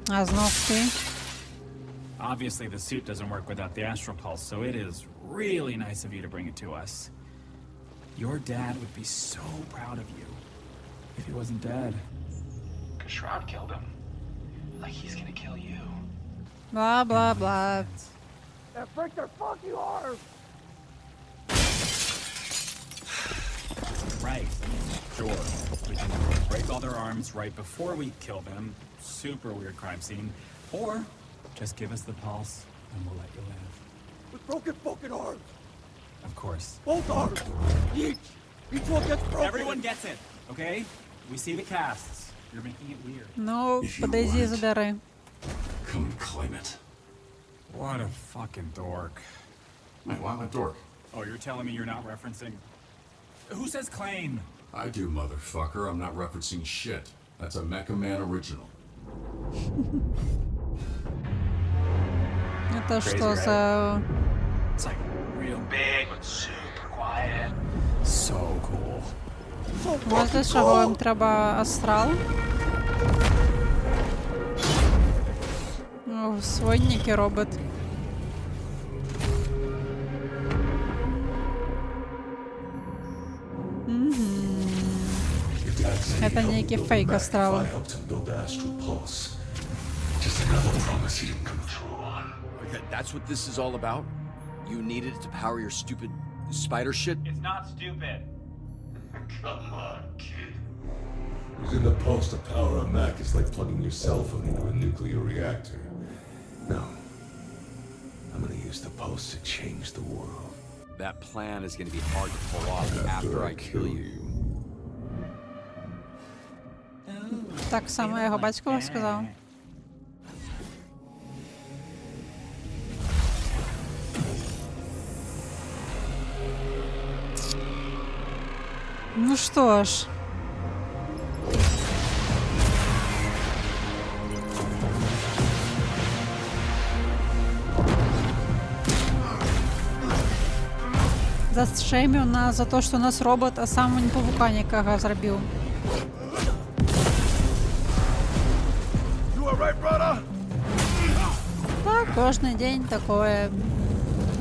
А знов ти.
Obviously, the suit doesn't work without the astral pulse, so it is really nice of you to bring it to us. Your dad would be so proud of you if he wasn't dead.
Cause Shroud killed him. Like he's gonna kill you.
Blah, blah, blah.
Now break their fucking arms!
Right. Sure. We can break all their arms right before we kill them. Super weird crime scene. Or just give us the pulse and we'll let you live.
With broken fucking arms!
Of course.
Both arms! Each! Each one gets broken!
Everyone gets it, okay? We see the casts. You're making it weird.
Ну, подойди и забери.
Come and claim it.
What a fucking dork.
Wait, why am I a dork?
Oh, you're telling me you're not referencing... Who says claim?
I do, motherfucker. I'm not referencing shit. That's a Mecha Man original.
Это что за...
It's like real big, but super quiet. So cool.
Ось для чого їм треба астрал. О, свойники робот. Это некий фейк астрала.
That's what this is all about? You needed it to power your stupid spider shit?
It's not stupid.
Come on, kid. Using the pulse to power a Mac is like plugging your cell phone into a nuclear reactor. No. I'm gonna use the pulse to change the world.
That plan is gonna be hard to pull off after I kill you.
Так само його батько сказав. Ну что ж. Зашеймив нас за то, що у нас робот, а сам він павука ніякого зробив. Так, кожен день такое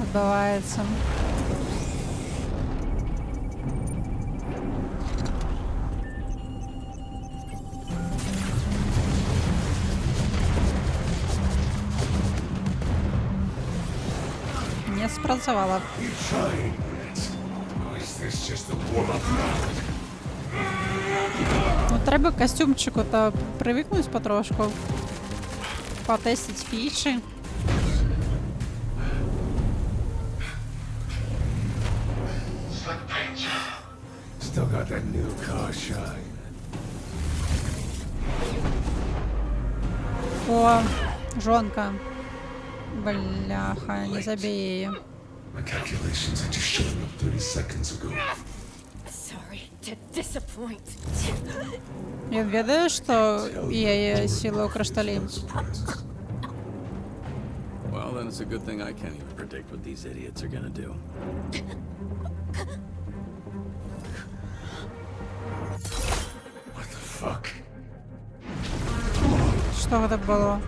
відбувається. не спрацювала. Ну, треба костюмчику та привикнуть потрошку. Потестить фіші.
Still got that new car shine.
О, жонка. Бляха, не забей її.
My calculations had you showing up 30 seconds ago.
Sorry to disappoint.
Він ведає, що є сила у кришталі?
Well, then it's a good thing I can't even predict what these idiots are gonna do.
What the fuck?
Що це було?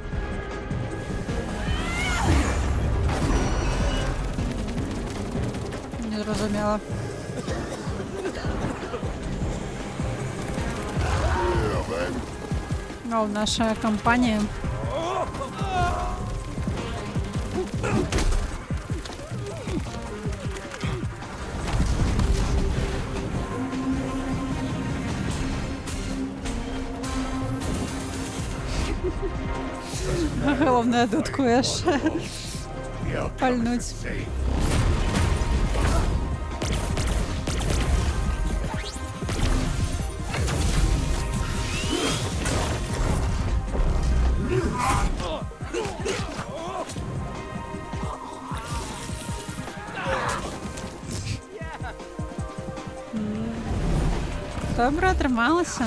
Не зрозуміла. О, наша компанія. Головне, дудкуєш. Пальнуть. Добре, трималася.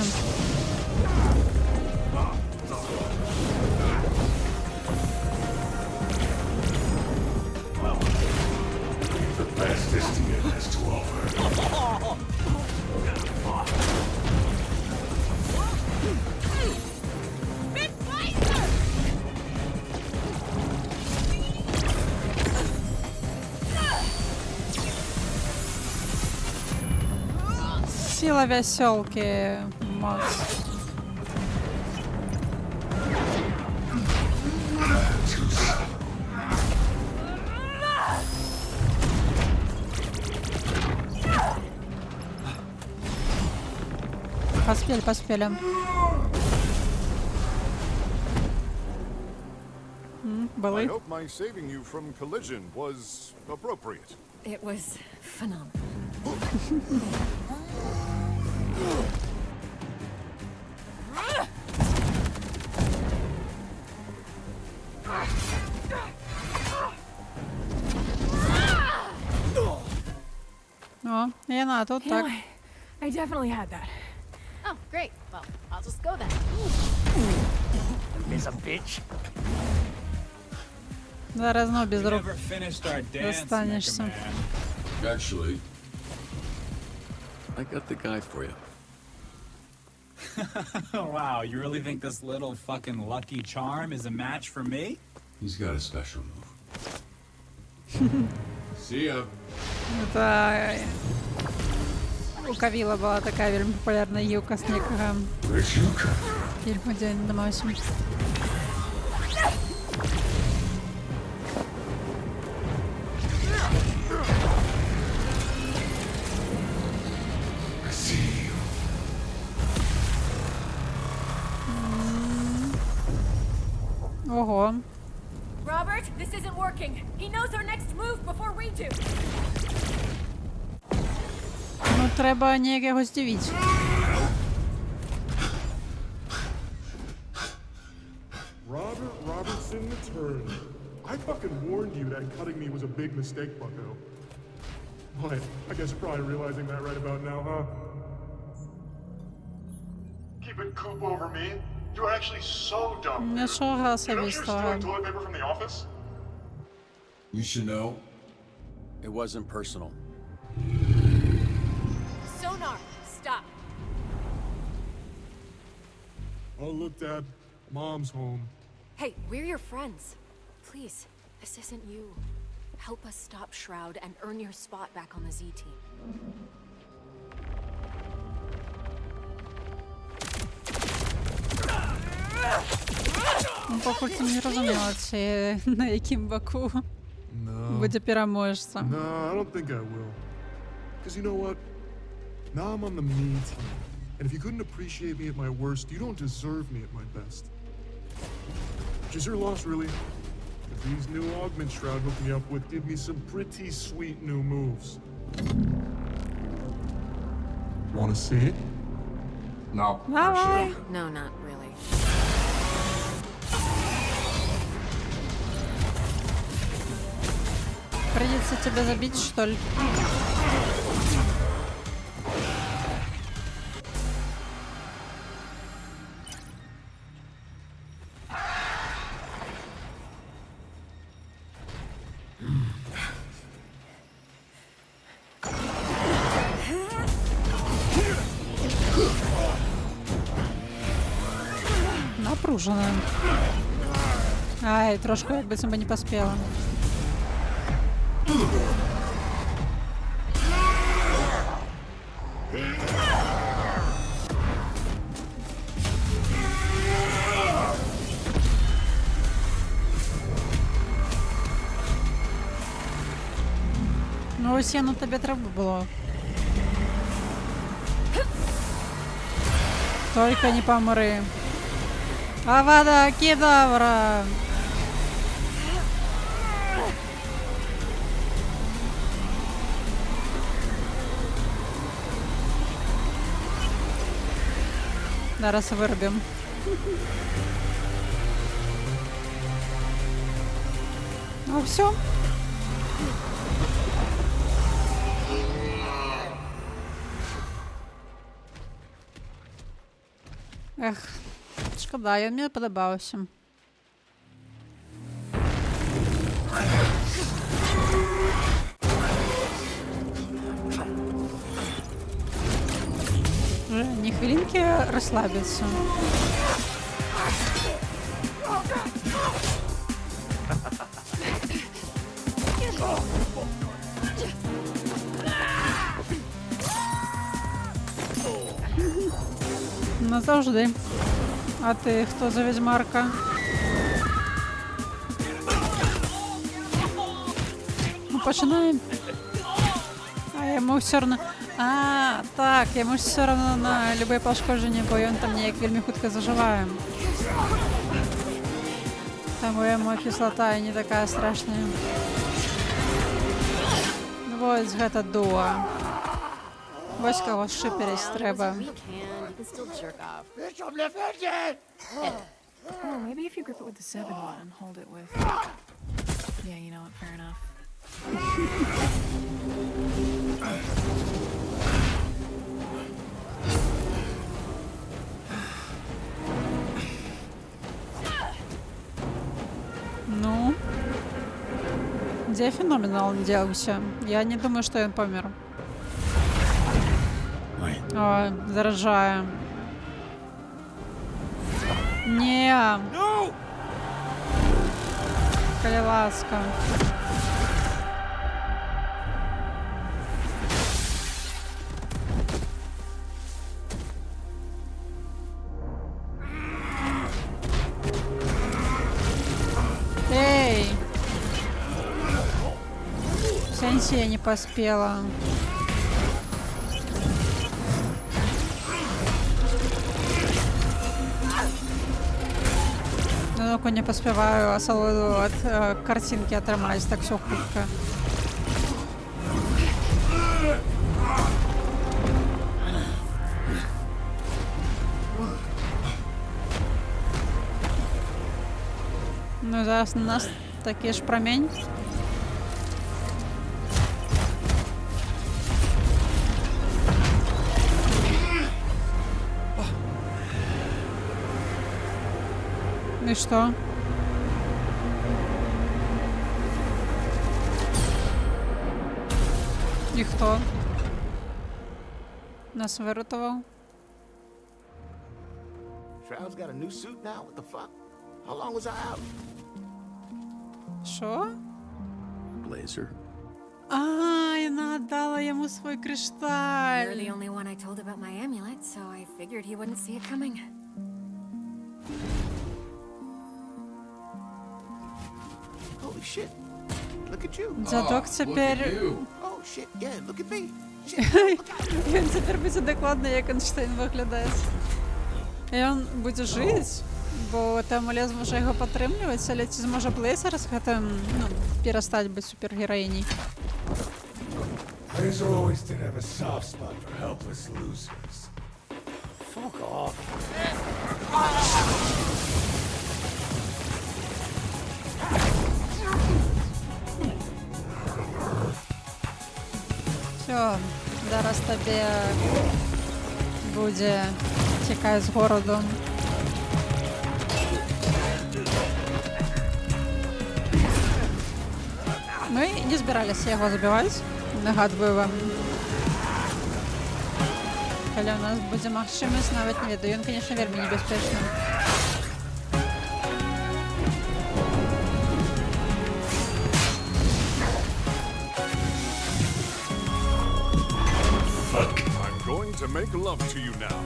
The best SDN has to offer.
Сила веселки, Макс. Поспели.
I
Были?
hope my saving you from collision was appropriate.
It was phenomenal.
О, Яна, тут так.
I definitely had that.
Oh, great. Well, I'll just go then.
Is a bitch.
Зараз ну без рук
Never finished our dance,
достанешься.
Mega Man.
Actually, I got the guy for you.
Wow, you really think this little fucking Lucky Charm is a match for me?
He's got a special move. See ya.
Это у Кавила была такая вельми популярная юка с некого фильма «День на Масю». Ого.
Robert, this isn't working. He knows our next move before we do.
Ну, треба ніяк його здивити.
Robert Robertson returned. I fucking warned you that cutting me was a big mistake, bucko. What? I guess you're probably realizing that right about now, huh?
Keeping Coop over me? You're actually so dumb.
Нічого
You know you're
особистого.
stealing toilet paper from the office?
You should know.
It wasn't personal.
Sonar, stop.
Oh, look, Dad. Mom's home.
Hey, we're your friends. Please, this isn't you. Help us stop Shroud and earn your spot back on the Z team.
Ну, поки не розуміла, чи на яким боку
No.
Буде переможцем.
No, I don't think I will. Because you know what? Now I'm on the me team. And if you couldn't appreciate me at my worst, you don't deserve me at my best. Which is your loss, really. Because these new Augment Shroud hooked me up with give me some pretty sweet new moves. Wanna see it?
No.
Давай.
No, not really.
Придется тебя забить, что ли? Напружена. Ай, трошку якби це би не поспела. Ну ось я на тебе треба було. Только не помри. Авада Кедавра! Зараз вирубим. Ну все. Ех, шкода, він мені подобався. Вже ні хвилинки розслабиться. Назавжди. А ти хто за відьмарка? Ну, починаємо. А йому все одно... А, так, йому ж все одно на любе пошкодження, бо він там ніяк вельми хутко заживає. Тому йому кислота і не така страшна. Ось гэта дуа. Вось кого шиперись треба.
Oh, maybe if you grip it with the 7-1 and hold it with... Yeah, you know what, fair enough.
Ну? Где феноменал делся? Я не думаю, что он помер. Ой, заражаю. Не. Калиласка. Эй! Сенсия не поспела. Ну, не поспеваю асалоду от картинки отрымать, так все хутко. Ну, зараз на нас такий ж промінь. И что? И кто? Нас вырутовал?
Shroud's got a new suit now? What the fuck? How long was I out?
Что?
Blazer.
А, она отдала ему свой кришталь.
You're the only one I told about my amulet, so I figured he wouldn't see it coming.
Holy shit. Look at you.
Дядок тепер...
Oh shit, yeah, look at me.
Він тепер буде докладно, як Ейнштейн виглядає. І він буде жити, бо Тамале зможе його підтримувати, але ці зможе Блейзер з гэтым, ну, перестати бути супергероїней.
Blazer always did have a soft spot for helpless losers.
Fuck off.
Все, зараз тобі буде тікати з городу. Ми не збиралися його забивати, нагадую вам. Коли у нас буде можливість, навіть не віддаю, він, звісно, вельми небезпечний.
I'm going to make love to you now.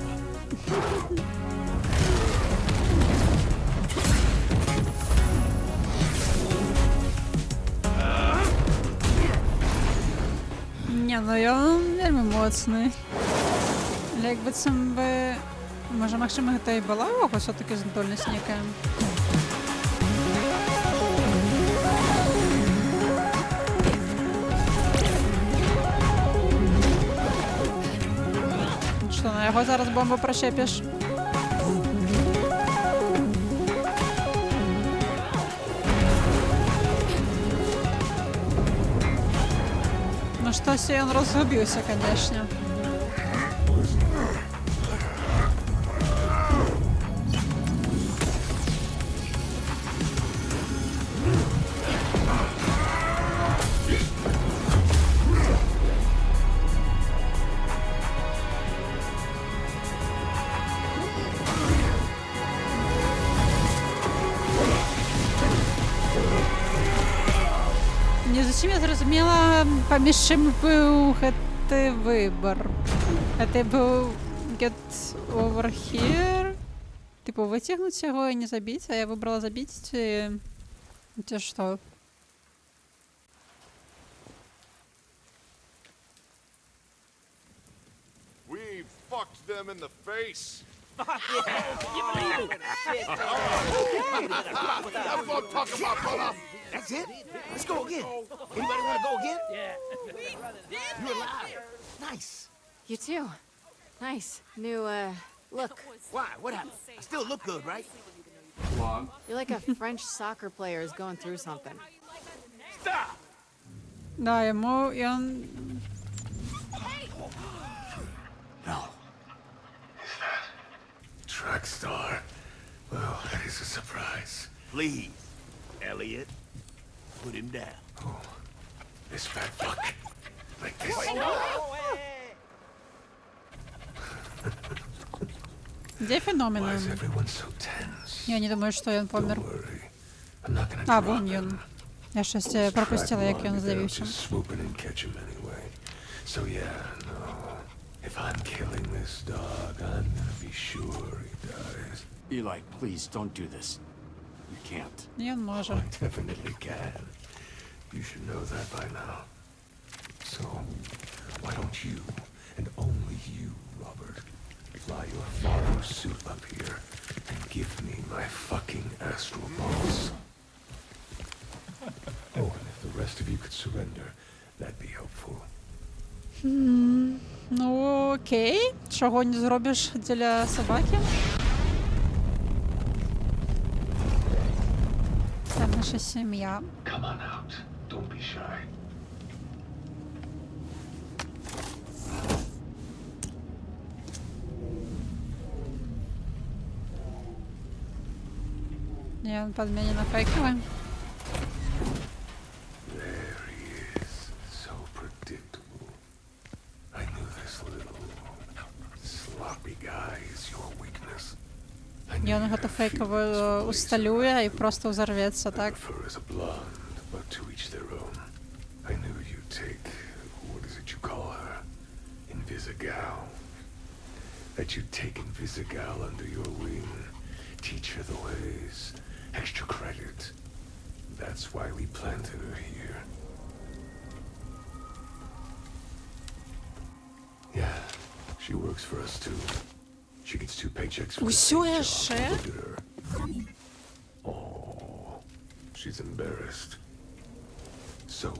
Nie, no ja вельми моцний. Але якби це би... Може, максимум гэта і була його все-таки здольність некая? Що, на його зараз бомбу прощепиш? Ну щось він розгубився, конечно. Не зусім я зрозуміла, поміж чим був гэты вибор. Гэта був get over here. Типу витягнути його і не забити, а я вибрала забити, ці що?
We fucked them in the face.
Fuck yeah! You believe it?
That's what I'm talking about, brother.
That's it? Let's go again. Anybody want to go again? Yeah. You're alive. Nice.
You too. Nice. New, look.
Why? What happened? I still look good, right?
You're like a French soccer player who's going through something.
Stop!
Да, йому він...
No. Is that Trackstar? Well, that is a surprise.
Please, Elliot, put him down.
Oh, this fat fuck. Like this.
Где феномен?
Why is everyone so tense?
Я не думаю, що він помер.
I'm not gonna
А,
drop
вон
him.
він. Я щось пропустила, як він здавився.
Just swooping and catch him anyway. So yeah, no. If I'm killing this dog, I'm gonna be sure he dies.
Eli, please don't do this. You can't.
Він може.
I definitely can. You should know that by now. So, why don't you, and only you, Robert, fly your father's suit up here and give me my fucking astral pulse. Oh, and if the rest of you could surrender, that'd be helpful.
Ну, окей. Чого не зробиш для собаки? Це наша сім'я.
Come on out. Don't be shy.
Я подмені на фейковий.
There he is. So predictable. I knew this little sloppy guy is your weakness.
Я на гэта фейково усталює і просто взорветься, так?
Prefer as a blonde, but to each their own. I knew you'd take, what is it you call her? Invisigal. That you'd take Invisigal under your wing, teach her the ways, extra credit. That's why we planted her here. Yeah, she works for us too. She gets 2 paychecks for the
Усё
same
яшчэ?
job. Look at her. Oh, she's embarrassed. So,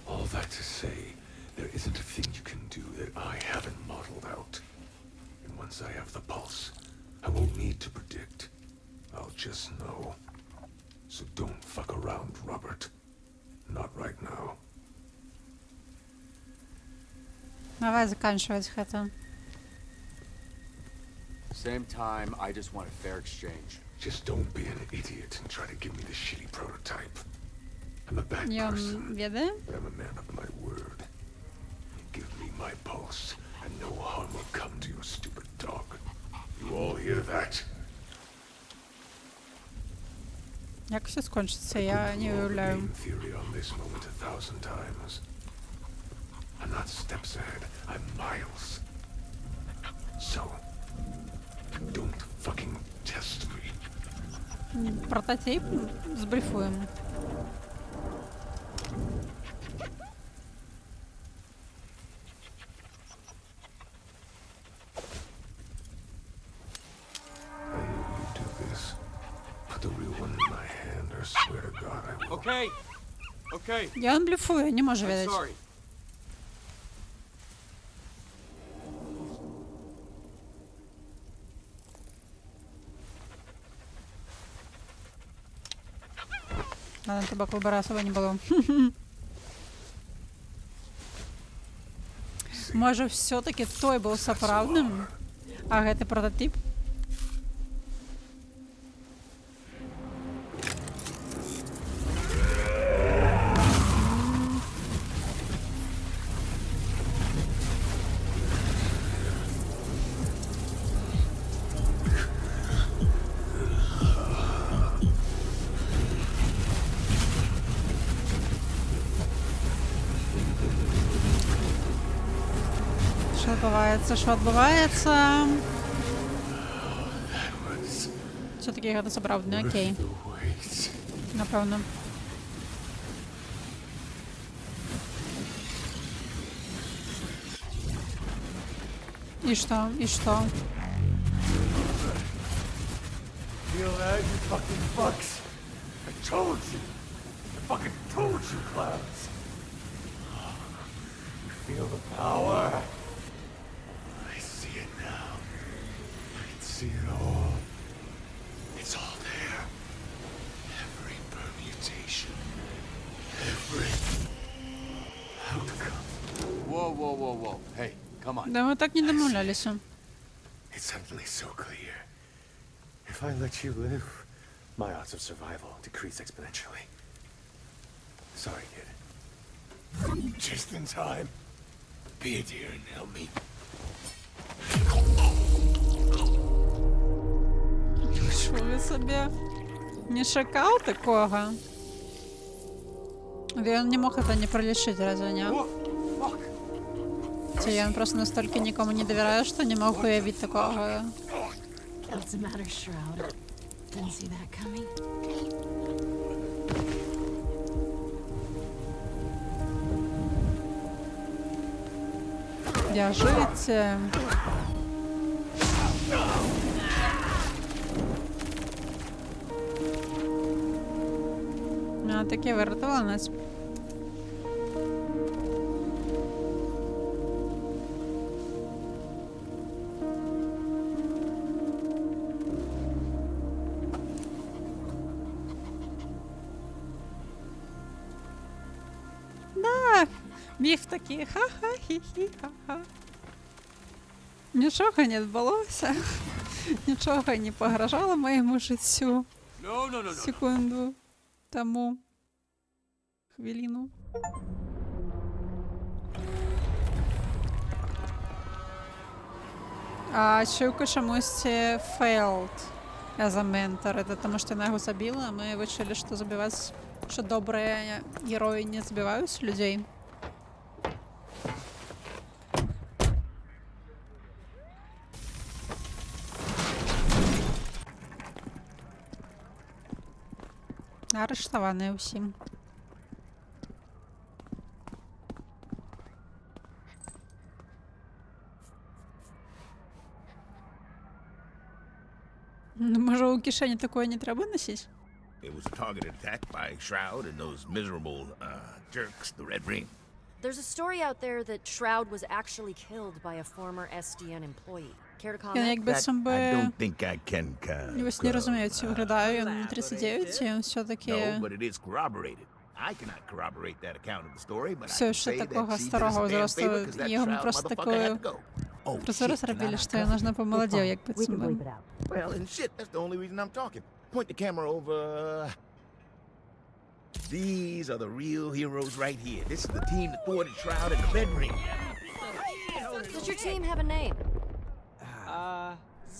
all that to say, there isn't a thing you can do that I haven't modeled out. And once I have the pulse, I won't need to predict. I'll just know. So don't fuck around, Robert. Not right now.
Давай заканчивать это.
Same time, I just want a fair exchange.
Just don't be an idiot and try to give me the shitty prototype. I'm a bad person,
Веде?
but I'm a man of my word. Give me my pulse, and no harm will come to your stupid dog. You all hear that?
Як все скончиться, я не уявляю.
Game theory on this moment 1,000 times. I'm not steps ahead, I'm miles. So, don't fucking test me.
Прототип сбрифуем.
Okay. Okay.
Я блефую, не можу видеть.
Sorry.
Ладно, табак вибираю, особо не було. Може, все-таки той був сапраўдным, а гэты прототип? Що відбувається? Все-таки гэта сапраўдны, окей. Напэўна. І што? І што?
Feel that, you fucking fucks? I told you. I fucking told you, Clouds. You feel the power? See it all. It's all there. Every permutation. Every outcome.
Whoa. Hey, come on.
Да мы так не домовлялися.
It's suddenly so clear. If I let you live, my odds of survival decrease exponentially. Sorry, kid. Just in time. Be a dear and help me.
Що ви собі не шукав такого? Він не мог это не пролечить, разве не? Чи я просто настолько никому не доверяю, что не мог уявить такого?
What's the matter, Shroud? Didn't see that coming.
Держите. Таки вирятувала нас. Да, міф такий, ха-ха, хі-хі-ха-ха. Нічого не відбулося, нічого не погрожало моєму життю. Секунду тому. Хвилину. А Чука чомусь failed as a mentor. Это потому что она его забила. Мы вычили, что забивать, что добрые герои не забивают людей. Арыштаваныя ўсім. Ну, можа, у кішэні такое не трэба насіць?
It was a targeted attack by Shroud and those miserable, jerks, the Red Ring.
There's a story out there that Shroud was actually killed by a former SDN employee. Care to
Ён
comment?
як быццам бы...
I don't think I can,
Вось не разумею, ці выглядаю ён на 39, ці ён всё-таки...
No, but it is corroborated. I cannot corroborate that account of the story, but I
Всё
can
ще
say that
такого
she did us a
старого
damn
возрасту,
favor because that
йому
Shroud
просто
motherfucker
такою
had to go. Oh,
фризуру
shit,
зробили,
can I
що я нужно помолодів, як быццам бы.
Well, and shit, that's the only reason I'm talking. Point the camera over. These are the real heroes right here. This is the team that thwarted Shroud in the Red Ring.
Does your team have a name?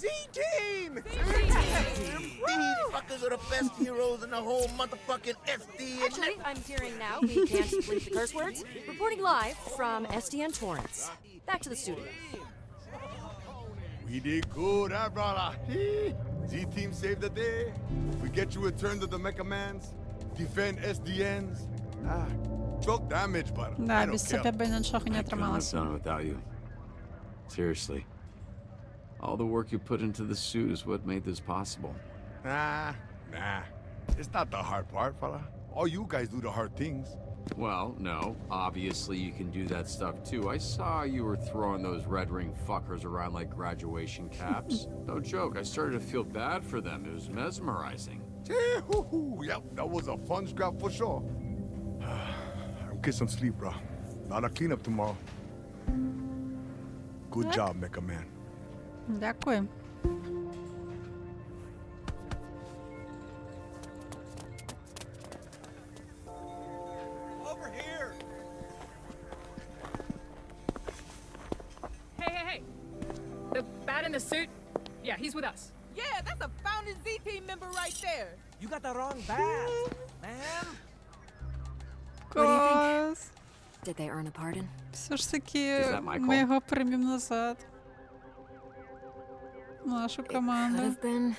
Z-Team! These fuckers are the best heroes in the whole motherfucking SDN.
Actually, I'm hearing now we can't bleep the curse words. Reporting live from SDN Torrance. Back to the studio.
We did good, huh, brother? Z-Team saved the day. We get you returned to the Mecha Mans. Defend SDNs. Truck damage, but
Да,
I
без
don't care.
тебе нічого не
Couldn't have
отрималося.
done it without you. Seriously. All the work you put into the suit is what made this possible.
Nah. It's not the hard part, fella. All you guys do the hard things.
Well, no. Obviously, you can do that stuff too. I saw you were throwing those Red Ring fuckers around like graduation caps. No joke, I started to feel bad for them. It was mesmerizing.
Yep, that was a fun scrap for sure. I'll get some sleep, bro. Lot of cleanup tomorrow. Good job, Mecha Man.
Дякую.
Over here!
Hey. The bat in the suit? Yeah, he's with us.
Yeah, that's a founding Z-Team member right there.
You got the wrong bat, man.
Клас.
Did they earn a pardon?
Все ж таки,
Is that Michael?
ми його приймемо назад. Нашу
Could
команду.
have been.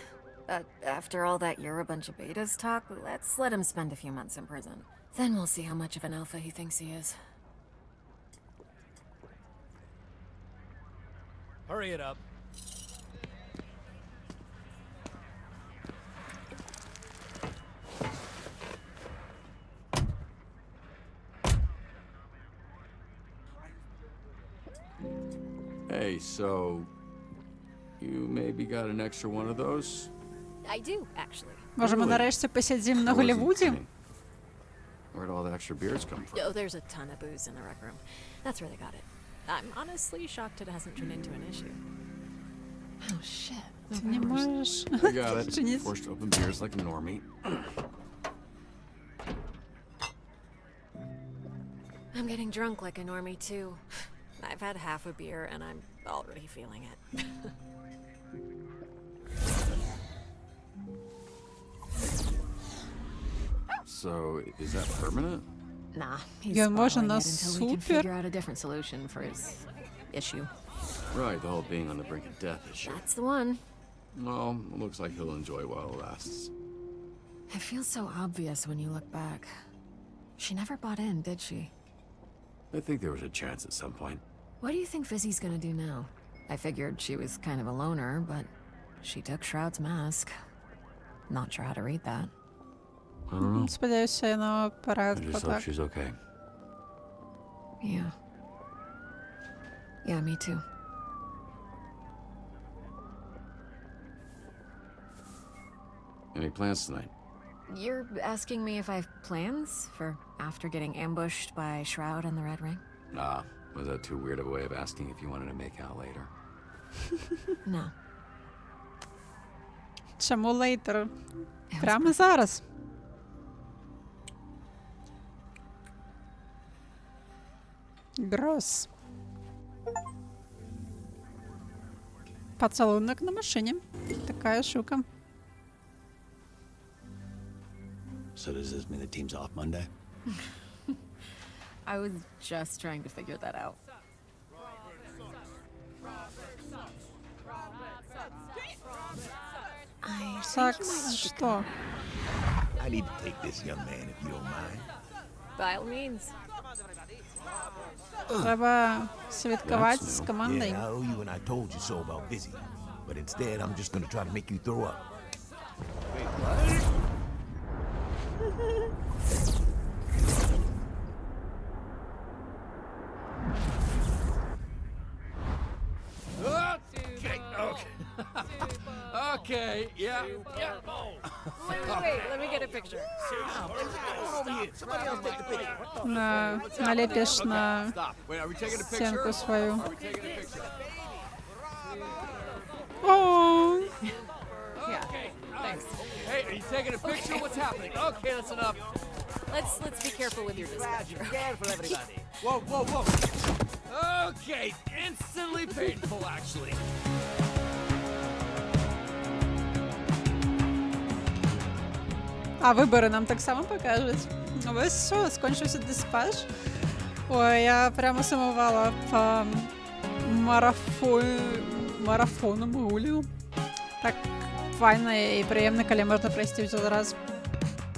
But after all that You're a bunch of betas talk, let's let him spend a few months in prison. Then we'll see how much of an alpha he thinks he is.
Hurry it up.
Hey, so... You maybe got an extra one of those?
I do, actually.
Може, ми
Really?
нарешті посидимо на
I wasn't
Голлівуді?
kidding. Where'd all the extra beers come from?
Oh, there's a ton of booze in the rec room. That's where they got it. I'm honestly shocked it hasn't turned into an issue. Oh shit.
Ти не можеш
I got it.
чинити.
Forced to open beers like a normie.
I'm getting drunk like a normie too. I've had half a beer and I'm already feeling it.
So, is that permanent?
Nah, he's
Ён може
following
на
it until we can
супер.
figure out a different solution for his issue.
Right, the whole being on the brink of death issue.
That's the one.
Well, it looks like he'll enjoy while it lasts.
It feels so obvious when you look back. She never bought in, did she?
I think there was a chance at some point.
What do you think Vizzy's gonna do now? I figured she was kind of a loner, but she took Shroud's mask. Not sure how to read that.
I don't know.
Сподіваюся, я на
I
порядку,
just hope
так.
she's okay.
Yeah. Yeah, me too.
Any plans tonight?
You're asking me if I have plans for after getting ambushed by Shroud and the Red Ring?
Nah, was that too weird of a way of asking if you wanted to make out later?
No.
Чому лейтер? Прямо зараз. Гросс. Поцелунок на машине. Такая штука.
So does this mean the team's off Monday?
I was just trying to figure that out.
Сакс, что?
I need to take this young man, if you don't mind.
By all means.
Треба святкувати з
Yeah,
командою.
I owe you and I told you so about Busy. But instead, I'm just gonna try to make you throw up.
Okay, yeah.
Wait, let me get a picture.
Somebody else take the picture.
Налепиш на
Wait, are we taking a picture?
стенку свою.
Are we taking a picture?
О,
Yeah, thanks.
Hey, are you taking a picture? What's happening? Okay, that's enough.
Let's be careful with your dispatcher.
Careful, everybody.
Whoa, whoa, whoa. Okay, instantly painful, actually.
А вибори нам так само покажуть. Ось що, скончився диспатч. Ой, я прямо сумувала по марафону гулю. Так файна і приємна, коли можна пройти все зараз.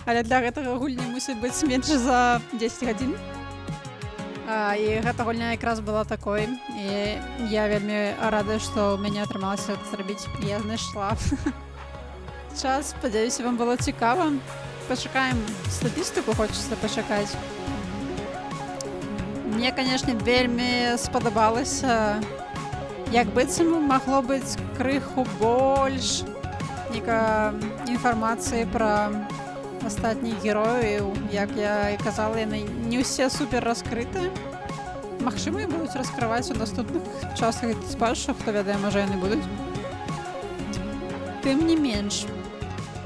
Але для гэтага гульні мусить быць менш за 10 гадзін. І гэта гульня якраз была такой. І я вельмі рада, што ў мяне атрымалася гэта зрабіць. Я знайшла час, спадзяюся, вам было цікава. Пачакаем статыстыку, хочацца пачакаць. Мне, канешне, вельмі спадабалася, як быццам магло быць крыху больш інфармацыі пра астатніх герояў. Як я і казала, яны не ўсе супер раскрытыя. Магчыма, і будуць раскрываць у наступных частках диспатчу, хто ведае, можа, яны будуць. Тым не менш,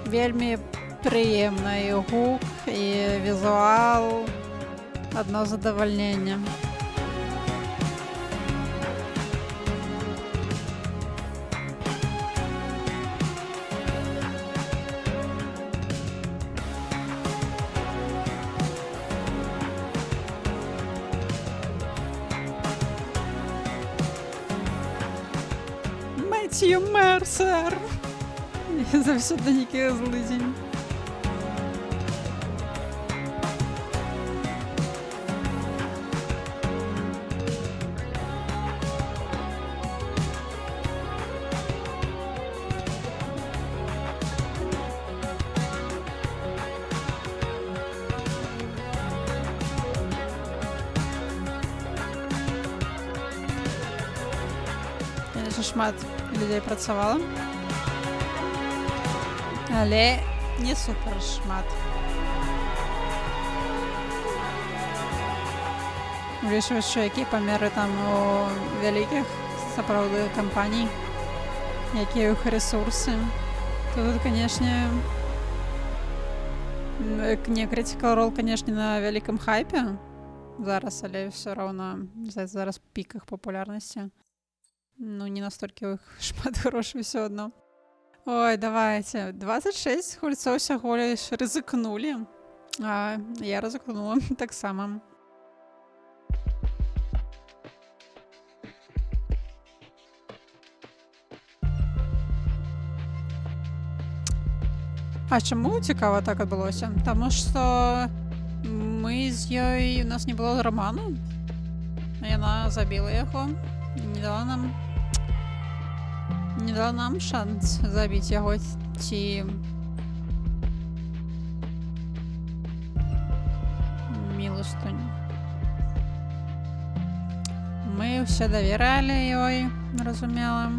вельмі прыемна і гук, і візуал, адно задавальненне. Меттью Мерсер! Завсёды нейкі злыдзень. Шмат людей працавала, але не супер шмат. Улічваючи, що які памери там у вяліких сапраўды кампаній, які іх ресурсы, то тут, канешне, не Critical Role, канешне, на вялікім хайпе зараз, але все роўно зараз пік іх папулярнасці. Ну, не настолькі у іх шмат грошай ўсё адно. Ой, давайте. 26 гульцоў сяго лишь рызыкнулі. А я рызыкнула таксама. А чаму цікава так адбылося? Таму што мы з ёй... У нас не было роману. Яна забіла яго. Не дала нам шанс забіць яго ці мілостынь. Мы ўсе давералі ёй, разумела.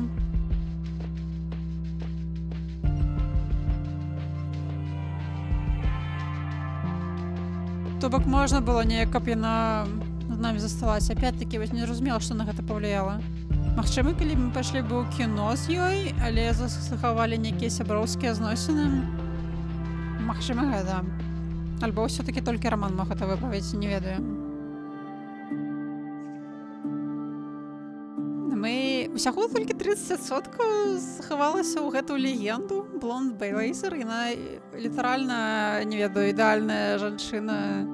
То бок можна было неяк, каб яна з намі засталася. Опять-таки, вось не разумела, што на гэта павлияла. Магчыма, калі мы пайшлі бы ў кіно з ёй, але захавалі нейкія сяброўскія зносіны. Магчыма, гэта. Альбо ўсё-такі толькі роман мог гэта выпавець, не ведаю. Мы усяго толькі 30% захавалася ў гэту легенду. Блонд Бейлейзер, яна літаральна, не ведаю, ідэальная жанчына.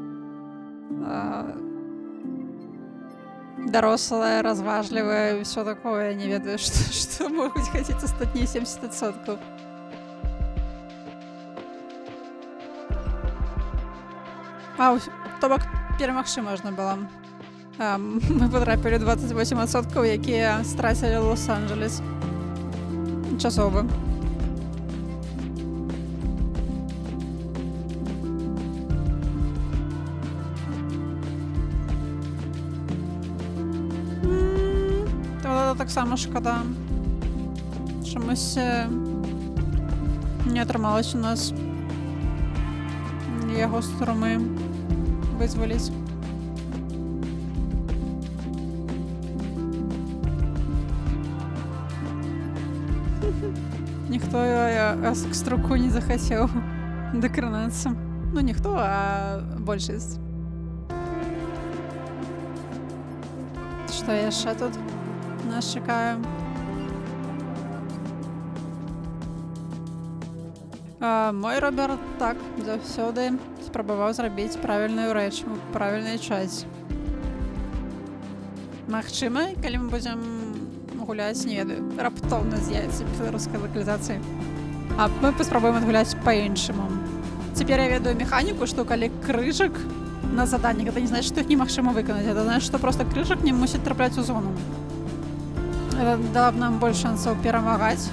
Дарослая, разважлівая, ўсё такое, не ведаю, што могуць хацець астатнія 70%. То бок перамагчы можна было. Мы потрапілі 28%, якія страцілі Лос-Анджелес. Часова. Так само шкода. Чомусь не атрымалось у нас яго з турмы вызваліць. Ніхто к струку не захацеў дакранацца. Ну, ніхто, а большасць. Што яшчэ тут нас чакае? Мой Роберт так заўсёды спрабаваў зрабіць правільную рэч у правільны час. Магчыма, калі мы будзем гуляць, не ведаю, раптоўна з'явіцца беларускай лакалізацыі. А мы паспрабуем адгуляць па-іншаму. Цяпер я ведаю механіку, што калі крыжак на заданні, гэта не значыць, што іх немагчыма выканаць. Гэта значыць, што проста крыжак не мусіць трапляць у зону. Гэта дала б нам больш шансаў перамагаць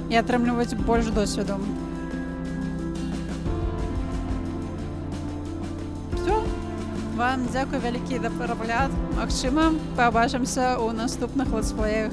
і атрымліваць больш досведу. Всё. Вам дзякуй вялікі за перагляд. Магчыма, пабачымся ў наступных летсплеях.